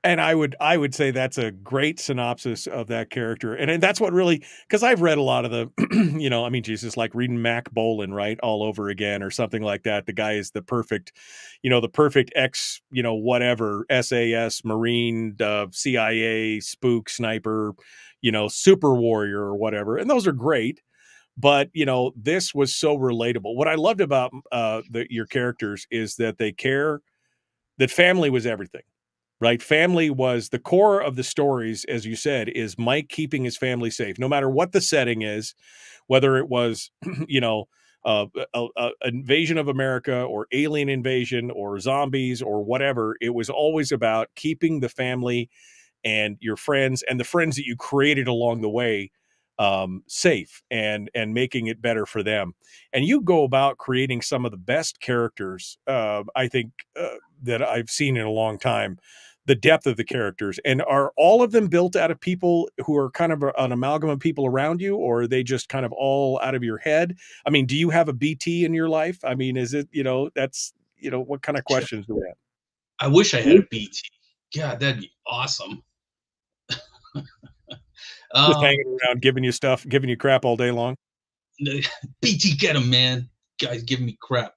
And I would say that's a great synopsis of that character. And that's what really, because I've read a lot of the, Jesus, like reading Mac Bolan, right, all over again or something like that. The guy is the perfect ex, whatever, SAS, Marine, CIA, spook, sniper, super warrior or whatever. And those are great. But, this was so relatable. What I loved about your characters is that they care, that family was everything. Right. Family was the core of the stories, as you said, is Mike keeping his family safe, no matter what the setting is, whether it was, invasion of America or alien invasion or zombies or whatever. It was always about keeping the family and your friends and the friends that you created along the way safe and making it better for them. And you go about creating some of the best characters, I think, that I've seen in a long time. The depth of the characters. And are all of them built out of people who are kind of an amalgam of people around you, or are they just kind of all out of your head? I mean, do you have a BT in your life? I mean, is it, that's, what kind of questions do we have? I wish I had a BT. God, that'd be awesome. Just hanging around, giving you stuff, giving you crap all day long. BT, get him, man. Guys giving me crap.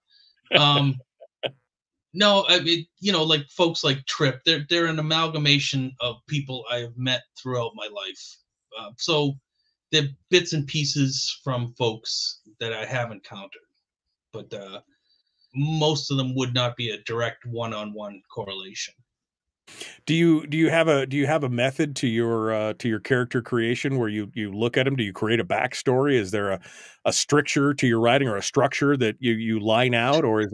No, I mean, like folks like Trip, they're an amalgamation of people I have met throughout my life. So they're bits and pieces from folks that I have encountered, but most of them would not be a direct one-on-one correlation. Do you have a method to your character creation where you look at them? Do you create a backstory? Is there a stricture to your writing or a structure that you line out, or are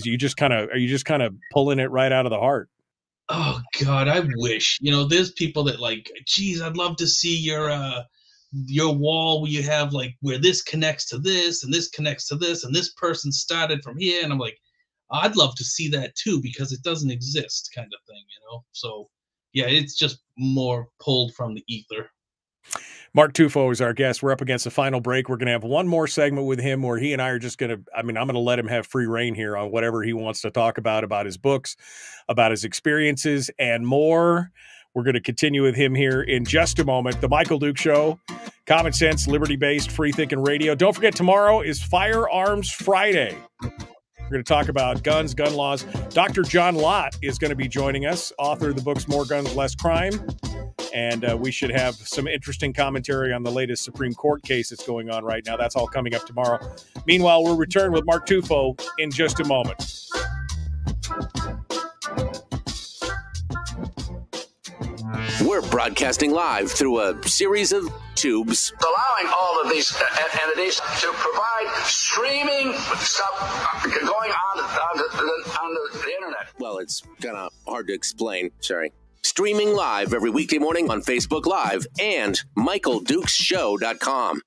you just kind of pulling it right out of the heart? Oh God, I wish, there's people that like, geez, I'd love to see your your wall where you have like where this connects to this and this connects to this and this person started from here, and I'm like, I'd love to see that too, because it doesn't exist, kind of thing, you know. So yeah, it's just more pulled from the ether. Mark Tufo is our guest. We're up against the final break. We're going to have one more segment with him where he and I are just going to, I'm going to let him have free reign here on whatever he wants to talk about his books, about his experiences, and more. We're going to continue with him here in just a moment. The Michael Duke Show, common sense, liberty-based, free-thinking radio. Don't forget, tomorrow is Firearms Friday. We're going to talk about guns, gun laws. Dr. John Lott is going to be joining us, author of the books More Guns, Less Crime. And we should have some interesting commentary on the latest Supreme Court case that's going on right now. That's all coming up tomorrow. Meanwhile, we'll return with Mark Tufo in just a moment. We're broadcasting live through a series of tubes. Allowing all of these entities to provide streaming stuff going on the internet. Well, it's kind of hard to explain. Sorry. Streaming live every weekday morning on Facebook Live and MichaelDukesShow.com.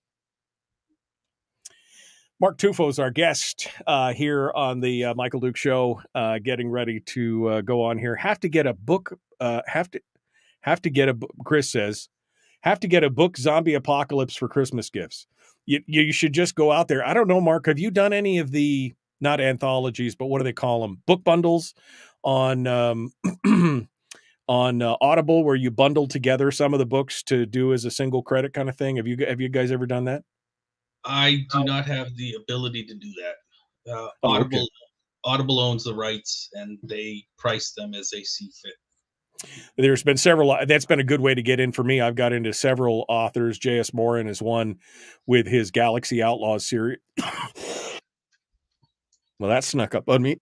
Mark Tufo is our guest here on the Michael Duke Show, getting ready to go on here. Have to get a book. Chris says, have to get a book, Zombie Apocalypse, for Christmas gifts. You should just go out there. I don't know, Mark, have you done any of the, not anthologies, but what do they call them? Book bundles on on Audible, where you bundle together some of the books to do as a single credit kind of thing. Have you guys ever done that? I do not have the ability to do that. Audible owns the rights, and they price them as they see fit. There's been several. That's been a good way to get in for me. I've got into several authors. J.S. Morin is one with his Galaxy Outlaws series. Well, that snuck up on me.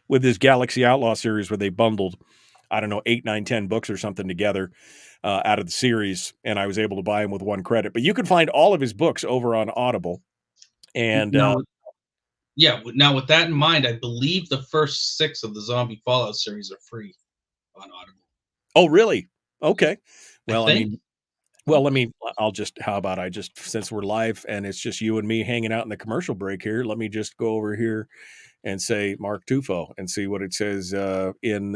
With his Galaxy Outlaw series, where they bundled, 8, 9, 10 books or something together out of the series, and I was able to buy them with one credit. But you can find all of his books over on Audible. And now with that in mind, I believe the first 6 of the Zombie Fallout series are free on Audible. Oh, really? Okay. Well, how about I just, since we're live and it's just you and me hanging out in the commercial break here, let me just go over here and say Mark Tufo and see what it says in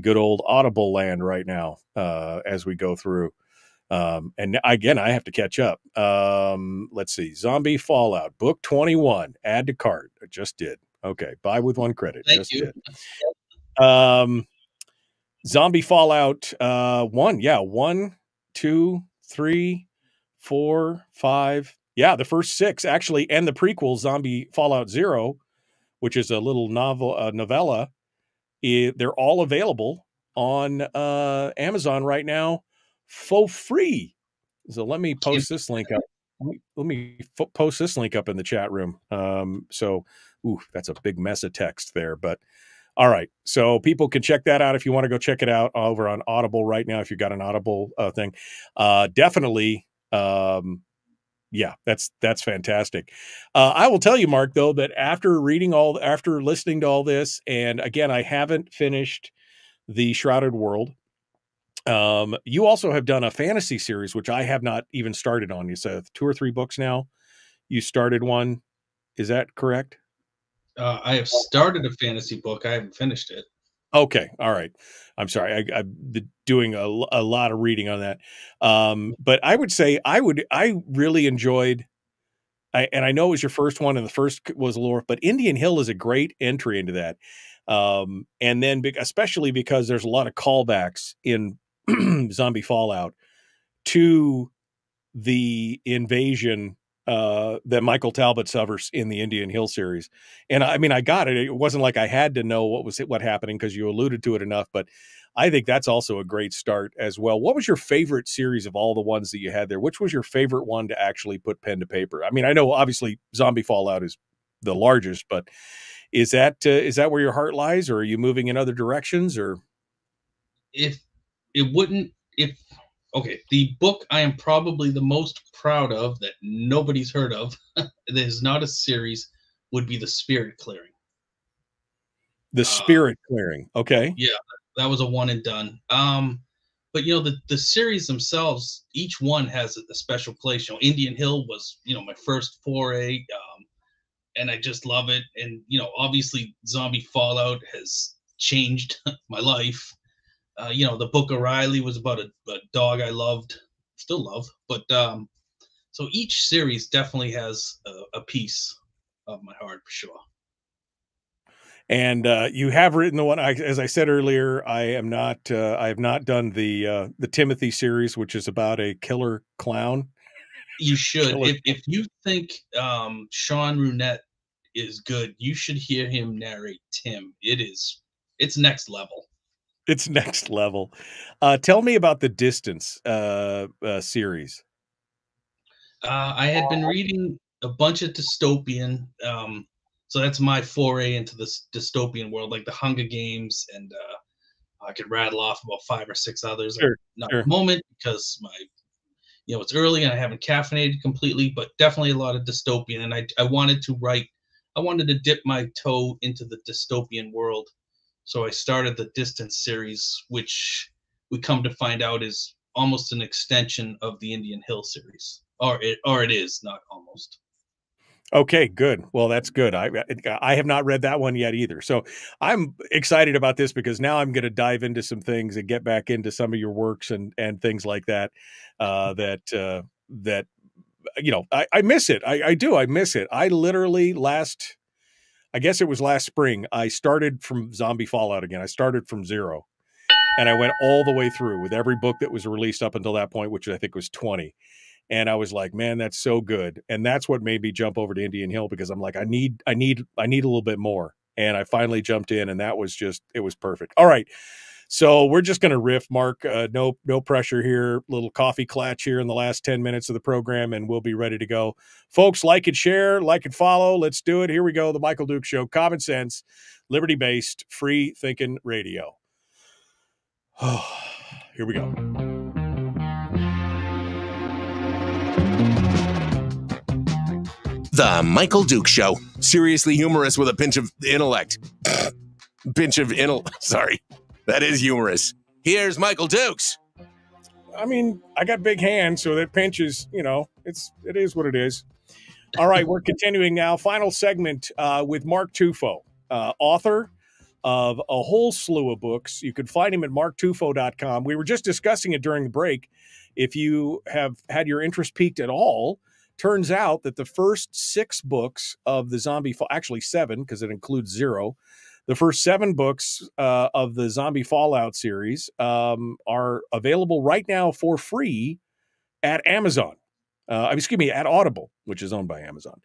good old Audible land right now as we go through. And again, I have to catch up. Let's see. Zombie Fallout, book 21, add to cart. I just did. Okay. Buy with one credit. Thank you. Did. Zombie Fallout 1. Yeah. 1, 2, 3, 4, 5. Yeah. The first 6 actually, and the prequel Zombie Fallout 0, which is a little novella. They're all available on Amazon right now for free. So let me post this link up. Let me post this link up in the chat room. That's a big mess of text there, but all right. So people can check that out if you want to go check it out over on Audible right now. If you've got an Audible thing, definitely. Yeah, that's fantastic. I will tell you, Mark, though, that after listening to all this, and again, I haven't finished the Shrouded World. You also have done a fantasy series, which I have not even started on. You said 2 or 3 books now. You started one. Is that correct? I have started a fantasy book. I haven't finished it. Okay. All right. I'm sorry. I'm doing a lot of reading on that. But I would say I really enjoyed, and I know it was your first one, and the first was lore, but Indian Hill is a great entry into that. And then especially because there's a lot of callbacks in Zombie Fallout to the invasion that Michael Talbot suffers in the Indian Hill series. And I got it. It wasn't like I had to know what happening because you alluded to it enough, but I think that's also a great start as well. What was your favorite series of all the ones that you had there? Which was your favorite one to actually put pen to paper? I know obviously Zombie Fallout is the largest, but is that where your heart lies, or are you moving in other directions? Or the book I am probably the most proud of that nobody's heard of, that is not a series, would be The Spirit Clearing. The Spirit Clearing. Okay. Yeah, that was a one and done. but the series themselves, each one has a special place. Indian Hill was my first foray, and I just love it. And obviously, Zombie Fallout has changed my life. The Book of Riley was about a dog I loved, still love. But so each series definitely has a piece of my heart for sure. And you have written the one, as I said earlier, I have not done the Timothy series, which is about a killer clown. You should. If you think Sean Runette is good, you should hear him narrate Tim. It's next level. It's next level. Tell me about the Distance series. I had been reading a bunch of dystopian. So that's my foray into this dystopian world, like the Hunger Games, and I could rattle off about 5 or 6 others. Sure, not at the moment because it's early and I haven't caffeinated completely, but definitely a lot of dystopian. And I wanted to dip my toe into the dystopian world. So I started the Distance series, which we come to find out is almost an extension of the Indian Hill series, or it is, not almost. Okay, good. Well, that's good. I have not read that one yet either. So I'm excited about this because now I'm going to dive into some things and get back into some of your works and things like that. I miss it. I do. I miss it. I literally I guess it was last spring, I started from Zombie Fallout again. I started from 0 and I went all the way through with every book that was released up until that point, which I think was 20. And I was like, man, that's so good. And that's what made me jump over to Indian Hill, because I'm like, I need a little bit more. And I finally jumped in, and that was it was perfect. All right. So we're just going to riff, Mark. No pressure here. Little coffee clutch here in the last 10 minutes of the program, and we'll be ready to go. Folks, like and share, like and follow. Let's do it. Here we go. The Michael Duke Show. Common sense, liberty-based, free thinking radio. Here we go. The Michael Duke Show. Seriously humorous with a pinch of intellect. Sorry. That is humorous. Here's Michael Dukes. I mean, I got big hands, so that pinch is, it is what it is. All right, we're continuing now. Final segment with Mark Tufo, author of a whole slew of books. You can find him at marktufo.com. We were just discussing it during the break. If you have had your interest piqued at all, turns out that the first 6 books of the actually 7, because it includes 0, the first 7 books of the Zombie Fallout series are available right now for free at Amazon. At Audible, which is owned by Amazon.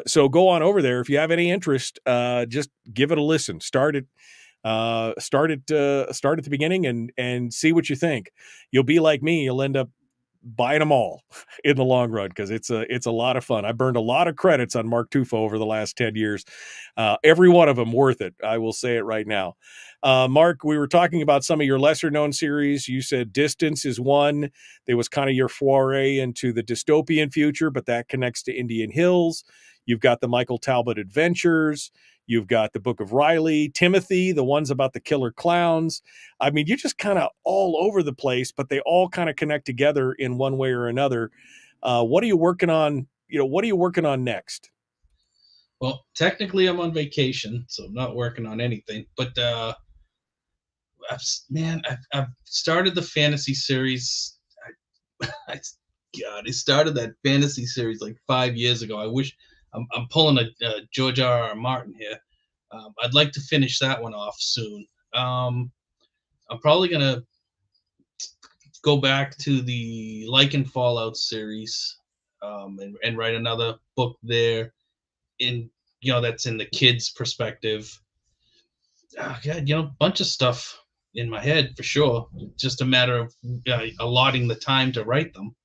So go on over there. If you have any interest, just give it a listen. Start at the beginning and see what you think. You'll be like me. You'll end up buying them all in the long run, because it's a lot of fun. I burned a lot of credits on Mark Tufo over the last 10 years. Every one of them worth it. I will say it right now. Mark, we were talking about some of your lesser known series. You said Distance is one. There was kind of your foray into the dystopian future, but that connects to Indian Hills. You've got the Michael Talbot Adventures. You've got the Book of Riley, Timothy, the ones about the killer clowns. I mean, you're just kind of all over the place, but they all kind of connect together in one way or another. What are you working on? What are you working on next? Well, technically I'm on vacation, so I'm not working on anything, but I've started the fantasy series. I started that fantasy series like 5 years ago. I wish I'm pulling a George R.R. Martin here. I'd like to finish that one off soon. I'm probably gonna go back to the Lycan Fallout series and write another book there. That's in the kids' perspective. A bunch of stuff in my head for sure. Just a matter of allotting the time to write them.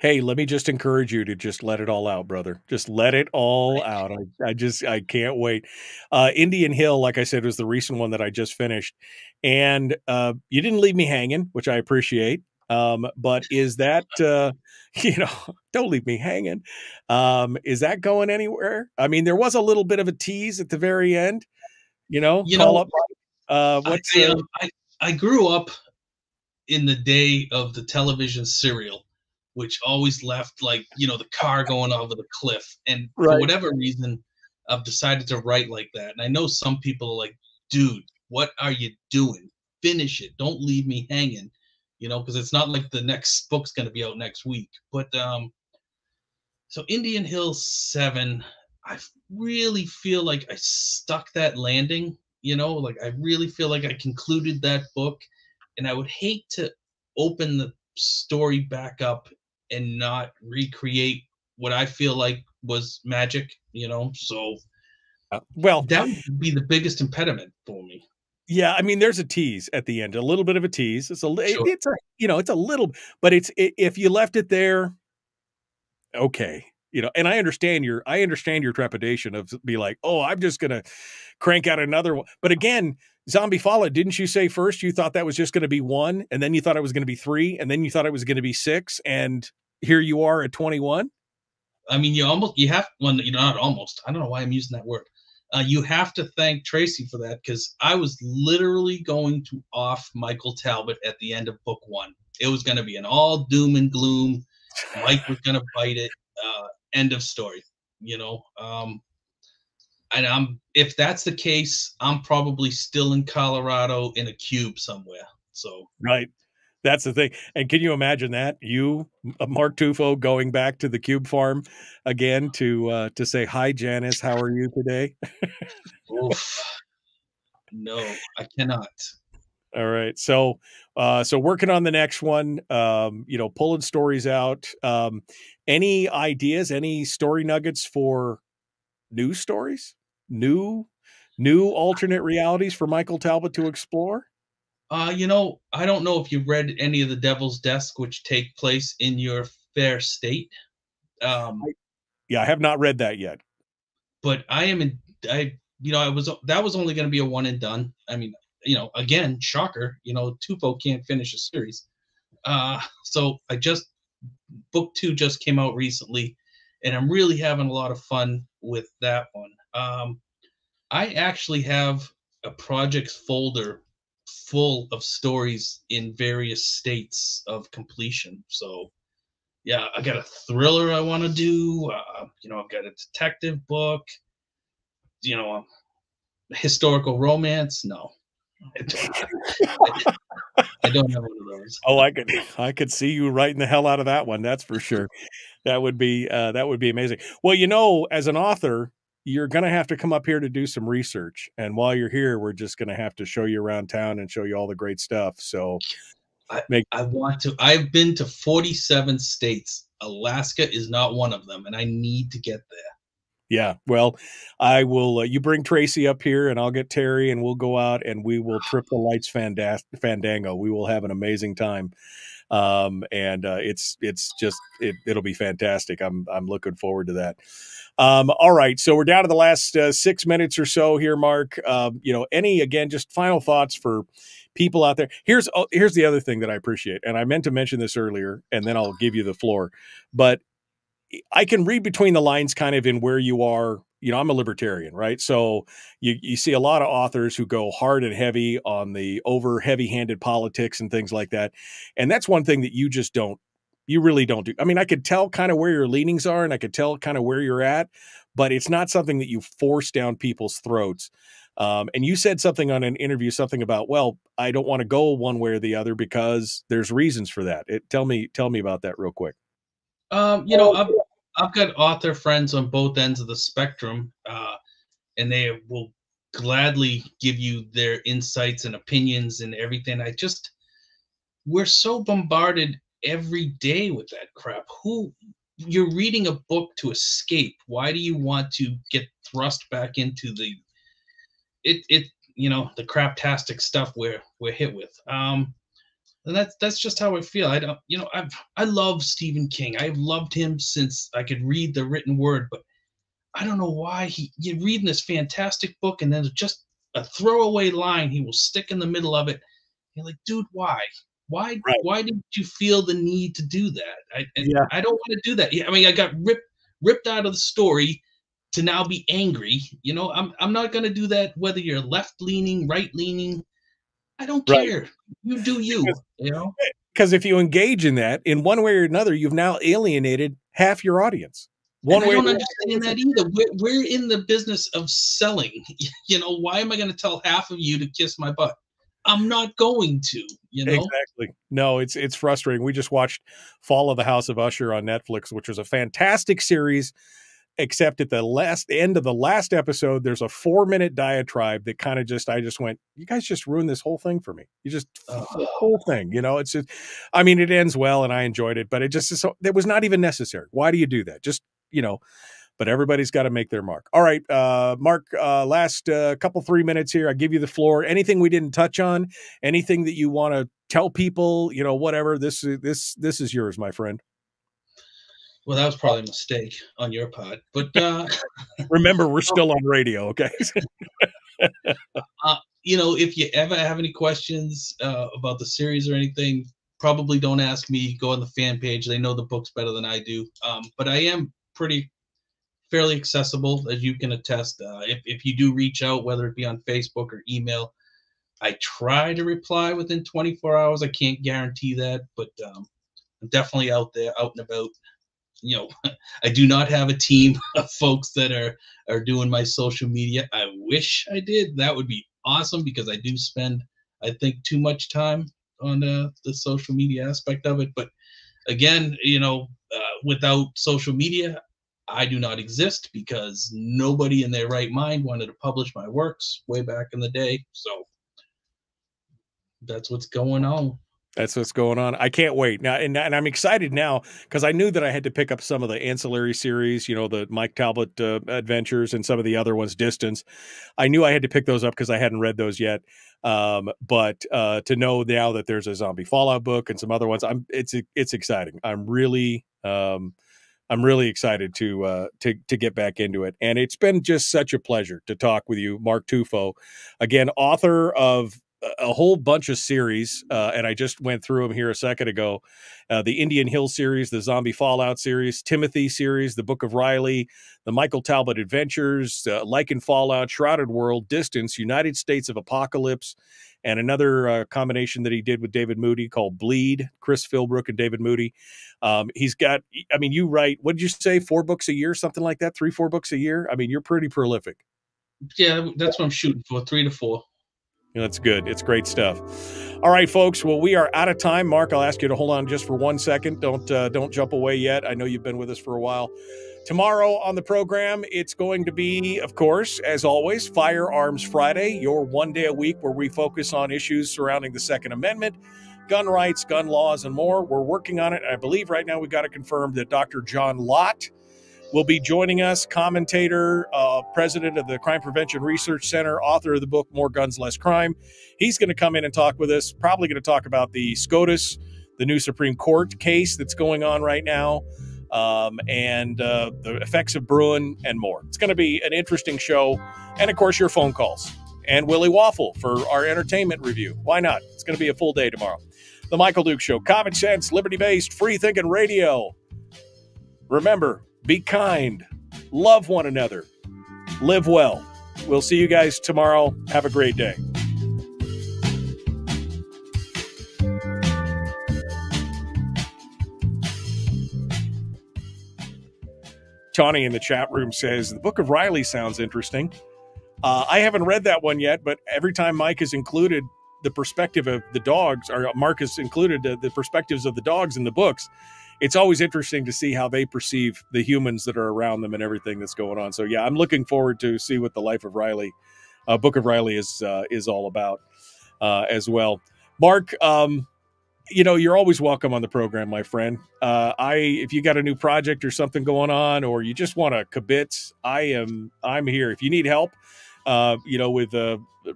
Hey, let me just encourage you to just let it all out, brother. Just let it all out. I can't wait. Indian Hill, like I said, was the recent one that I just finished. And you didn't leave me hanging, which I appreciate. But is that, don't leave me hanging. Is that going anywhere? I mean, there was a little bit of a tease at the very end, call up. I grew up in the day of the television serial, which always left like, the car going over the cliff. And for whatever reason, I've decided to write like that. And I know some people are like, dude, what are you doing? Finish it. Don't leave me hanging, because it's not like the next book's going to be out next week. But so Indian Hill 7, I really feel like I stuck that landing, like I really feel like I concluded that book, and I would hate to open the story back up and not recreate what I feel like was magic, so well, that would be the biggest impediment for me. Yeah, I mean, there's a tease at the end, a little bit of a tease. It's a little, but if you left it there, okay, and I understand your trepidation of be like, oh, I'm just gonna crank out another one. But again, Zombie Fallout, didn't you say first you thought that was just going to be 1, and then you thought it was going to be 3, and then you thought it was going to be 6, and here you are at 21? I mean, not almost. I don't know why I'm using that word. You have to thank Tracy for that, because I was literally going to off Michael Talbot at the end of book 1. It was going to be an all doom and gloom. Mike was going to bite it. End of story. And if that's the case, I'm probably still in Colorado in a cube somewhere. So right. That's the thing. And can you imagine that? You, Mark Tufo, going back to the cube farm again to say, hi, Janice, how are you today? Oof. No, I cannot. All right. So working on the next one, pulling stories out. Any ideas, any story nuggets for new stories, new alternate realities for Michael Talbot to explore? I don't know if you've read any of the Devil's Desk, which take place in your fair state. I have not read that yet. But that was only going to be a one and done. I mean, again, shocker, Tufo can't finish a series. So book 2 just came out recently, and I'm really having a lot of fun with that one. I actually have a projects folder full of stories in various states of completion. So yeah, I got a thriller I want to do. I've got a detective book, a historical romance. No, I don't have one of those. Oh, I could see you writing the hell out of that one. That's for sure. That would be amazing. Well, as an author, you're going to have to come up here to do some research. And while you're here, we're just going to have to show you around town and show you all the great stuff. So I want to. I've been to 47 states. Alaska is not one of them, and I need to get there. Yeah, well, I will. You bring Tracy up here, and I'll get Terry, and we'll go out and we will trip the lights fandango. We will have an amazing time, and it'll be fantastic. I'm looking forward to that. All right, so we're down to the last 6 minutes or so here, Mark. Just final thoughts for people out there. Here's the other thing that I appreciate, and I meant to mention this earlier, and then I'll give you the floor, but I can read between the lines kind of in where you are. I'm a libertarian, right? So you see a lot of authors who go hard and heavy on the over heavy-handed politics and things like that. And that's one thing that you really don't do. I mean, I could tell kind of where your leanings are, and I could tell kind of where you're at, but it's not something that you force down people's throats. And you said something on an interview, something about, well, I don't want to go one way or the other because there's reasons for that. Tell me about that real quick. I've got author friends on both ends of the spectrum, and they will gladly give you their insights and opinions and everything. We're so bombarded every day with that crap. You're reading a book to escape. Why do you want to get thrust back into the craptastic stuff we're hit with? And that's just how I feel. I love Stephen King. I've loved him since I could read the written word, but I don't know why you're reading this fantastic book and then just a throwaway line he will stick in the middle of it. You're like, dude, why? Why did you feel the need to do that? I don't want to do that. I mean, I got ripped out of the story to now be angry. I'm not going to do that whether you're left leaning, right leaning. I don't Right. care. You do you, you know? Because if you engage in that in one way or another, you've now alienated half your audience. And I don't understand that either. We're in the business of selling. You know, why am I going to tell half of you to kiss my butt? I'm not going to, you know? Exactly. No, it's frustrating. We just watched Fall of the House of Usher on Netflix, which was a fantastic series, except at the end of the last episode, there's a 4-minute diatribe that kind of I just went, you guys just ruined this whole thing for me. You just, the whole thing, you know, it's just, I mean, it ends well and I enjoyed it, but it was not even necessary. Why do you do that? Just, you know, but everybody's got to make their mark. All right, Mark, last couple 3 minutes here. I give you the floor. Anything we didn't touch on, anything that you want to tell people, you know, whatever, this is yours, my friend. Well, that was probably a mistake on your part, but remember, we're still on radio. Okay. You know, if you ever have any questions about the series or anything, probably don't ask me. Go on the fan page. They know the books better than I do. But I am fairly accessible, as you can attest. If you do reach out, whether it be on Facebook or email, I try to reply within 24 hours. I can't guarantee that, but I'm definitely out there, out and about. You know, I do not have a team of folks that are doing my social media. I wish I did. That would be awesome, because I do spend, I think, too much time on the social media aspect of it. But again, you know, without social media, I do not exist, because nobody in their right mind wanted to publish my works way back in the day. So that's what's going on. That's what's going on. I can't wait now, and I'm excited now because I knew that I had to pick up some of the ancillary series, you know, the Mike Talbot adventures and some of the other ones, Distance. I knew I had to pick those up because I hadn't read those yet. But to know now that there's a zombie Fallout book and some other ones, it's exciting. I'm really excited to get back into it, and it's been just such a pleasure to talk with you, Mark Tufo, again, author of a whole bunch of series, and I just went through them here a second ago. The Indian Hill series, the Zombie Fallout series, Timothy series, the Book of Riley, the Michael Talbot Adventures, Lycan Fallout, Shrouded World, Distance, United States of Apocalypse, and another combination that he did with David Moody called Bleed, Chris Philbrook and David Moody. He's got, I mean, you write, what did you say, 4 books a year, something like that, 3-4 books a year? I mean, you're pretty prolific. Yeah, that's what I'm shooting for, 3 to 4. That's good. It's great stuff. All right, folks. Well, we are out of time. Mark, I'll ask you to hold on just for 1 second. Don't jump away yet. I know you've been with us for a while. Tomorrow on the program, it's going to be, of course, as always, Firearms Friday, your one day a week where we focus on issues surrounding the Second Amendment, gun rights, gun laws, and more. We're working on it. I believe right now we've got to confirm that Dr. John Lott will be joining us, commentator, president of the Crime Prevention Research Center, author of the book More Guns, Less Crime. He's going to come in and talk with us, probably going to talk about the SCOTUS, the new Supreme Court case that's going on right now, and the effects of Bruin and more. It's going to be an interesting show. And, of course, your phone calls. And Willie Waffle for our entertainment review. Why not? It's going to be a full day tomorrow. The Michael Duke Show, common sense, liberty-based, free-thinking radio. Remember, be kind, love one another, live well. We'll see you guys tomorrow. Have a great day. Tawny in the chat room says, the Book of Riley sounds interesting. I haven't read that one yet, but every time Mike has included the perspective of the dogs, or Mark has included the perspectives of the dogs in the books, it's always interesting to see how they perceive the humans that are around them and everything that's going on. So yeah, I'm looking forward to see what the life of Riley, Book of Riley is all about as well. Mark, you know, you're always welcome on the program, my friend. If you got a new project or something going on, or you just want to kibitz, I'm here. If you need help, you know, with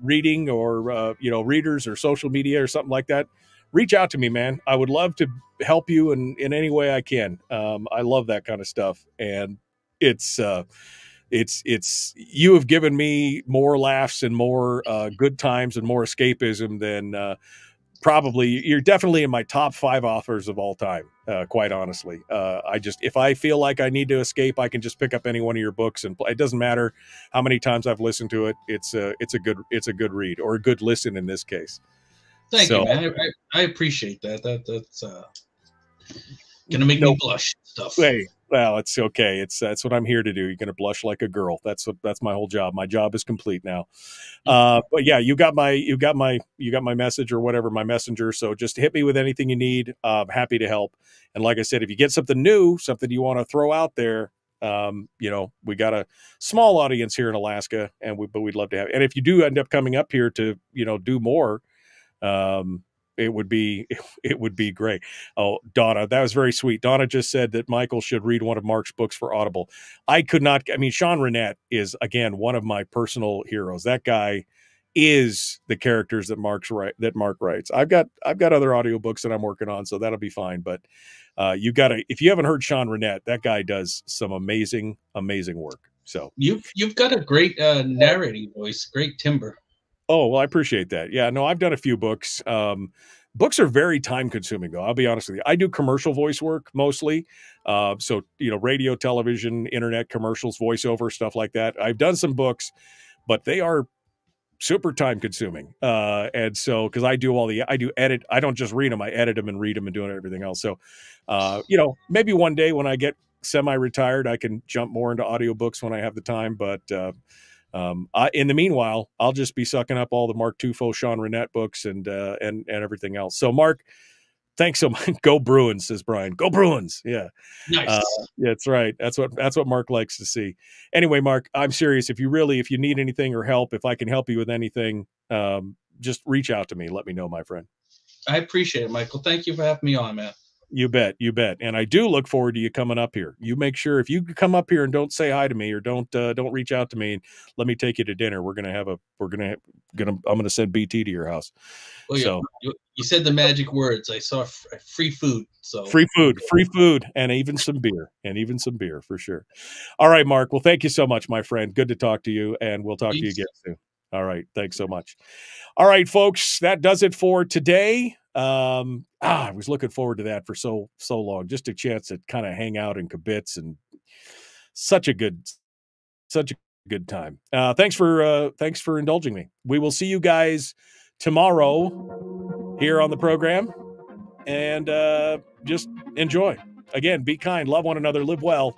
reading or, you know, readers or social media or something like that, reach out to me, man. I would love to help you in any way I can. I love that kind of stuff. And it's you have given me more laughs and more good times and more escapism than probably. You're definitely in my top 5 authors of all time. Quite honestly, if I feel like I need to escape, I can just pick up any one of your books and play. It doesn't matter how many times I've listened to it. It's a good read, or a good listen in this case. Thank you, man. I appreciate that. That's gonna make me blush. Stuff. Hey, well, it's okay. That's what I'm here to do. You're gonna blush like a girl. That's my whole job. My job is complete now. But yeah, you got my message or whatever, my messenger. So just hit me with anything you need. Happy to help. And like I said, if you get something new, something you want to throw out there, we got a small audience here in Alaska, but we'd love to have. And if you do end up coming up here to do more, it would be great. Oh, Donna, that was very sweet. Donna just said that Michael should read one of Mark's books for Audible. I could not. I mean, Sean Rennett is, again, one of my personal heroes. That guy is the characters that Mark writes. I've got other audiobooks that I'm working on, so that'll be fine. But if you haven't heard Sean Rennett, that guy does some amazing work. So you've got a great narrating voice, great timbre. Oh, well, I appreciate that. Yeah, no, I've done a few books. Books are very time consuming, though. I'll be honest with you. I do commercial voice work mostly. So, radio, television, internet commercials, voiceover, stuff like that. I've done some books, but they are super time consuming. And so, because I do edit, I don't just read them, I edit them and read them and do everything else. So, maybe one day when I get semi-retired, I can jump more into audiobooks when I have the time. But, in the meanwhile, I'll just be sucking up all the Mark Tufo, Sean Rennett books and everything else. So, Mark, thanks so much. Go Bruins, says Brian. Go Bruins. Yeah. Nice. Yeah, that's right. That's what Mark likes to see. Anyway, Mark, I'm serious. If you need anything or help, if I can help you with anything, just reach out to me. Let me know, my friend. I appreciate it, Michael. Thank you for having me on, man. You bet. And I do look forward to you coming up here. You make sure if you come up here and don't say hi to me or don't reach out to me and let me take you to dinner, I'm going to send BT to your house. Well, yeah, so you said the magic words. I saw free food. So free food, and even some beer for sure. All right, Mark. Well, thank you so much, my friend. Good to talk to you, and we'll talk to you again soon. All right. Thanks so much. All right, folks, that does it for today. I was looking forward to that for so long, just a chance to kind of hang out in Kibitz, and such a good time. Thanks for indulging me. We will see you guys tomorrow here on the program, and just enjoy. Again, be kind, love one another, live well.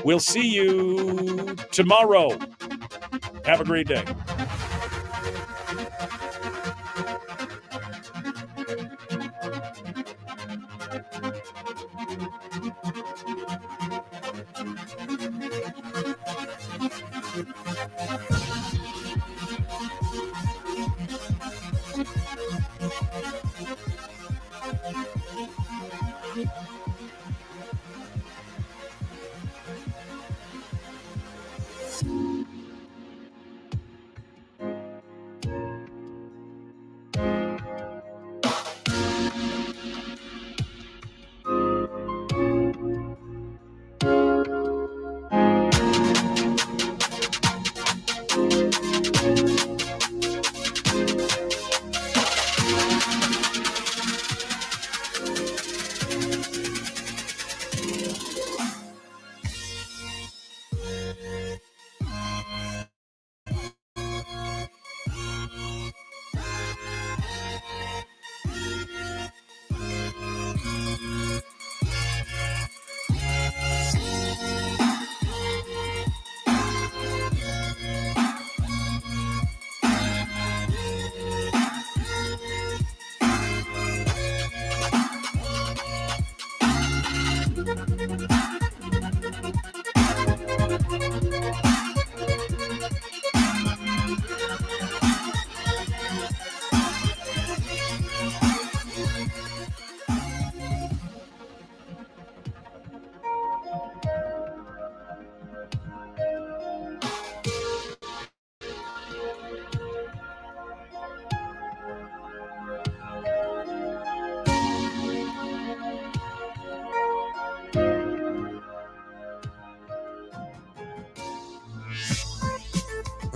We'll see you tomorrow. Have a great day.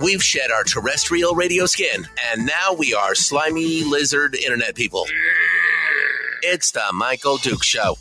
We've shed our terrestrial radio skin, and now we are slimy lizard internet people. It's the Michael Duke Show.